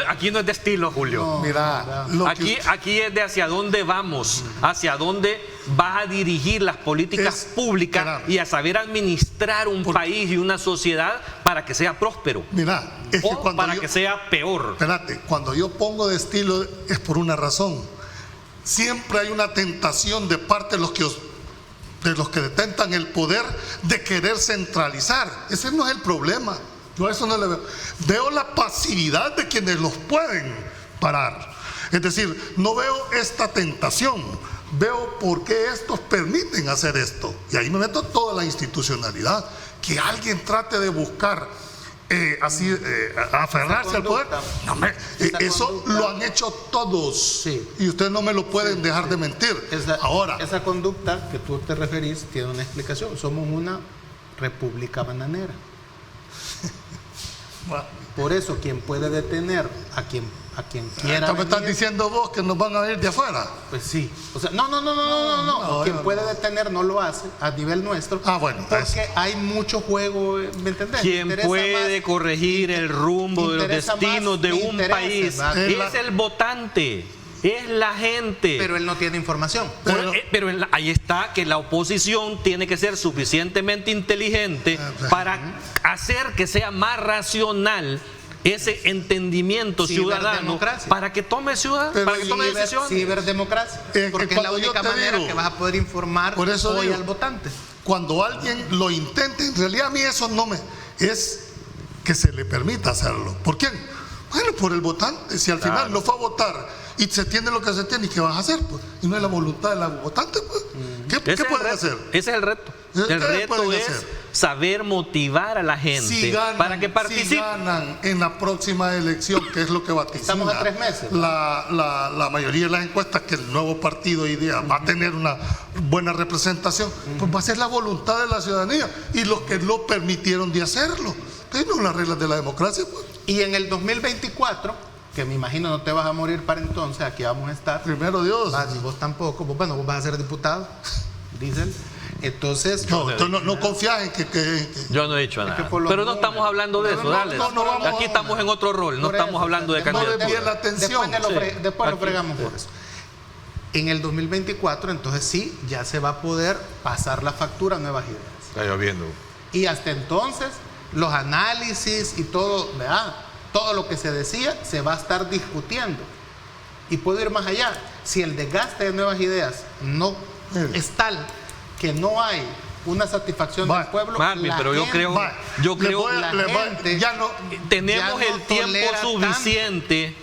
Aquí no es de estilo, Julio.
Mira, lo que
Aquí es de hacia dónde vamos, hacia dónde vas a dirigir las políticas
Es-
públicas
espérame.
y a saber administrar un país y una sociedad para que sea próspero
Mira, es que
o
cuando
para
yo,
que sea peor.
espérate, cuando yo pongo de estilo es por una razón. Siempre hay una tentación de parte de los que detentan el poder de querer centralizar. Ese no es el problema. Yo a eso no le veo. Veo la pasividad de quienes los pueden parar. Es decir, no veo esta tentación. Veo por qué estos permiten hacer esto. Y ahí me meto toda la institucionalidad. Que alguien trate de buscar aferrarse al poder. No, hombre, eso
conducta.
lo han hecho todos.
Sí.
Y ustedes no me lo pueden dejar de mentir. Ahora,
Esa conducta que tú te referís tiene una explicación. Somos una república bananera.
bueno,
Por eso, quien puede detener a quien quiera
me estás
venir,
diciendo vos que nos van a ir de afuera.
pues sí. O sea, no. Quien puede detener no lo hace a nivel nuestro.
Bueno,
porque hay mucho juego, ¿me entendés?
Quien
Interesa
puede
más-
corregir el rumbo de los
interesa
destinos
más
de un
intereses,
país
¿verdad?
es el votante, es la gente.
Pero él no tiene información.
Pero ahí está que la oposición tiene que ser suficientemente inteligente para hacer que sea más racional ese entendimiento ciudadano
Ciberdemocracia.
para que tome decisiones.
Ciberdemocracia.
Que
Porque es la
cuando yo
única
te
manera
digo,
que vas a poder informar
por eso
hoy
digo,
al votante.
Cuando alguien lo intente, en realidad a mí eso no me... Es que se le permita hacerlo. ¿Por quién? Bueno, por el votante. Si al final no fue a votar y se tiene lo que se tiene, ¿y qué vas a hacer? Pues? Y no es la voluntad del votante, pues. ¿Qué pueden hacer?
Ese es el reto.
¿Qué
El reto
pueden
es
hacer?
saber motivar a la gente
Si ganan,
para que participe.
si ganan en la próxima elección, que es lo que vaticina
Estamos a 3 meses.
la mayoría de las encuestas, que el nuevo partido IDEA va a tener una buena representación, pues va a ser la voluntad de la ciudadanía y los que lo permitieron de hacerlo. Entonces no son las reglas de la democracia, pues.
Y en el 2024, que me imagino no te vas a morir para entonces, aquí vamos a estar.
Primero Dios.
Y vos tampoco. Vos vas a ser diputado, dicen. Entonces,
No confías en que
Yo no he dicho nada.
por los
Pero no
números.
estamos hablando de eso,
no,
dale.
no vamos
Aquí
a-
estamos en otro rol, no
Por
estamos
eso,
hablando de
después
candidatura.
desvíes la atención.
Después lo
Aquí,
fregamos por eso. En el 2024, entonces sí, ya se va a poder pasar la factura a Nuevas Ideas.
Está lloviendo.
Y hasta entonces, los análisis y todo, ¿verdad? Todo lo que se decía se va a estar discutiendo. Y puedo ir más allá. Si el desgaste de Nuevas Ideas no es tal que no hay una satisfacción
Va,
del pueblo,
Marvin,
la
pero yo
gente-
creo-
Va,
yo
le
creo
voy a-
la
le voy a-
gente-
ya no,
Tenemos
ya no
el tiempo
tolera
suficiente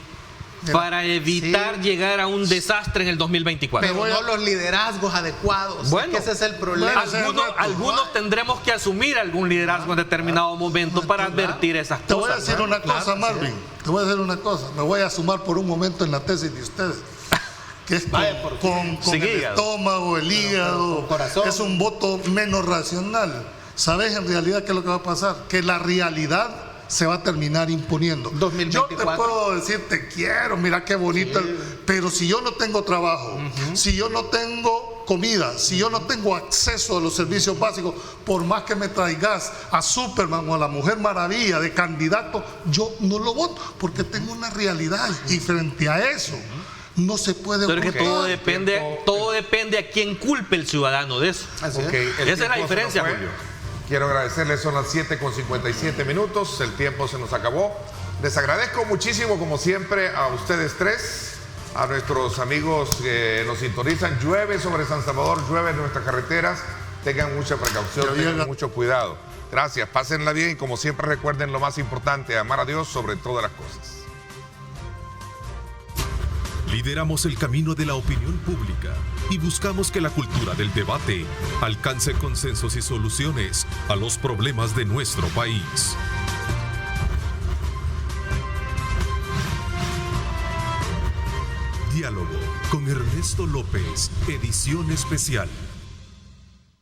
para evitar llegar a un desastre en el 2024.
Pero no los liderazgos adecuados.
Bueno,
es que ese es el problema.
Algunos tendremos que asumir algún liderazgo en determinado momento para advertir esas cosas.
Te voy a decir una cosa, Marvin. Te voy a decir una cosa. Me voy a sumar por un momento en la tesis de ustedes. Que es con el estómago, el hígado. Es un voto menos racional. ¿Sabes en realidad qué es lo que va a pasar? Que la realidad se va a terminar imponiendo.
2024.
Yo te puedo decir, te quiero, mira qué bonito, pero si yo no tengo trabajo, si yo no tengo comida, si yo no tengo acceso a los servicios básicos, por más que me traigas a Superman o a la Mujer Maravilla de candidato, yo no lo voto, porque tengo una realidad y frente a eso no se puede.
Pero es que todo depende a quién culpe el ciudadano de eso.
Esa
es la diferencia, Julio.
Quiero agradecerles, son las 7:57, el tiempo se nos acabó. Les agradezco muchísimo, como siempre, a ustedes tres, a nuestros amigos que nos sintonizan. Llueve sobre San Salvador, llueve en nuestras carreteras, tengan mucha precaución, tengan mucho cuidado. Gracias, pásenla bien y como siempre recuerden lo más importante, amar a Dios sobre todas las cosas.
Lideramos el camino de la opinión pública y buscamos que la cultura del debate alcance consensos y soluciones a los problemas de nuestro país. Diálogo con Ernesto López, edición especial.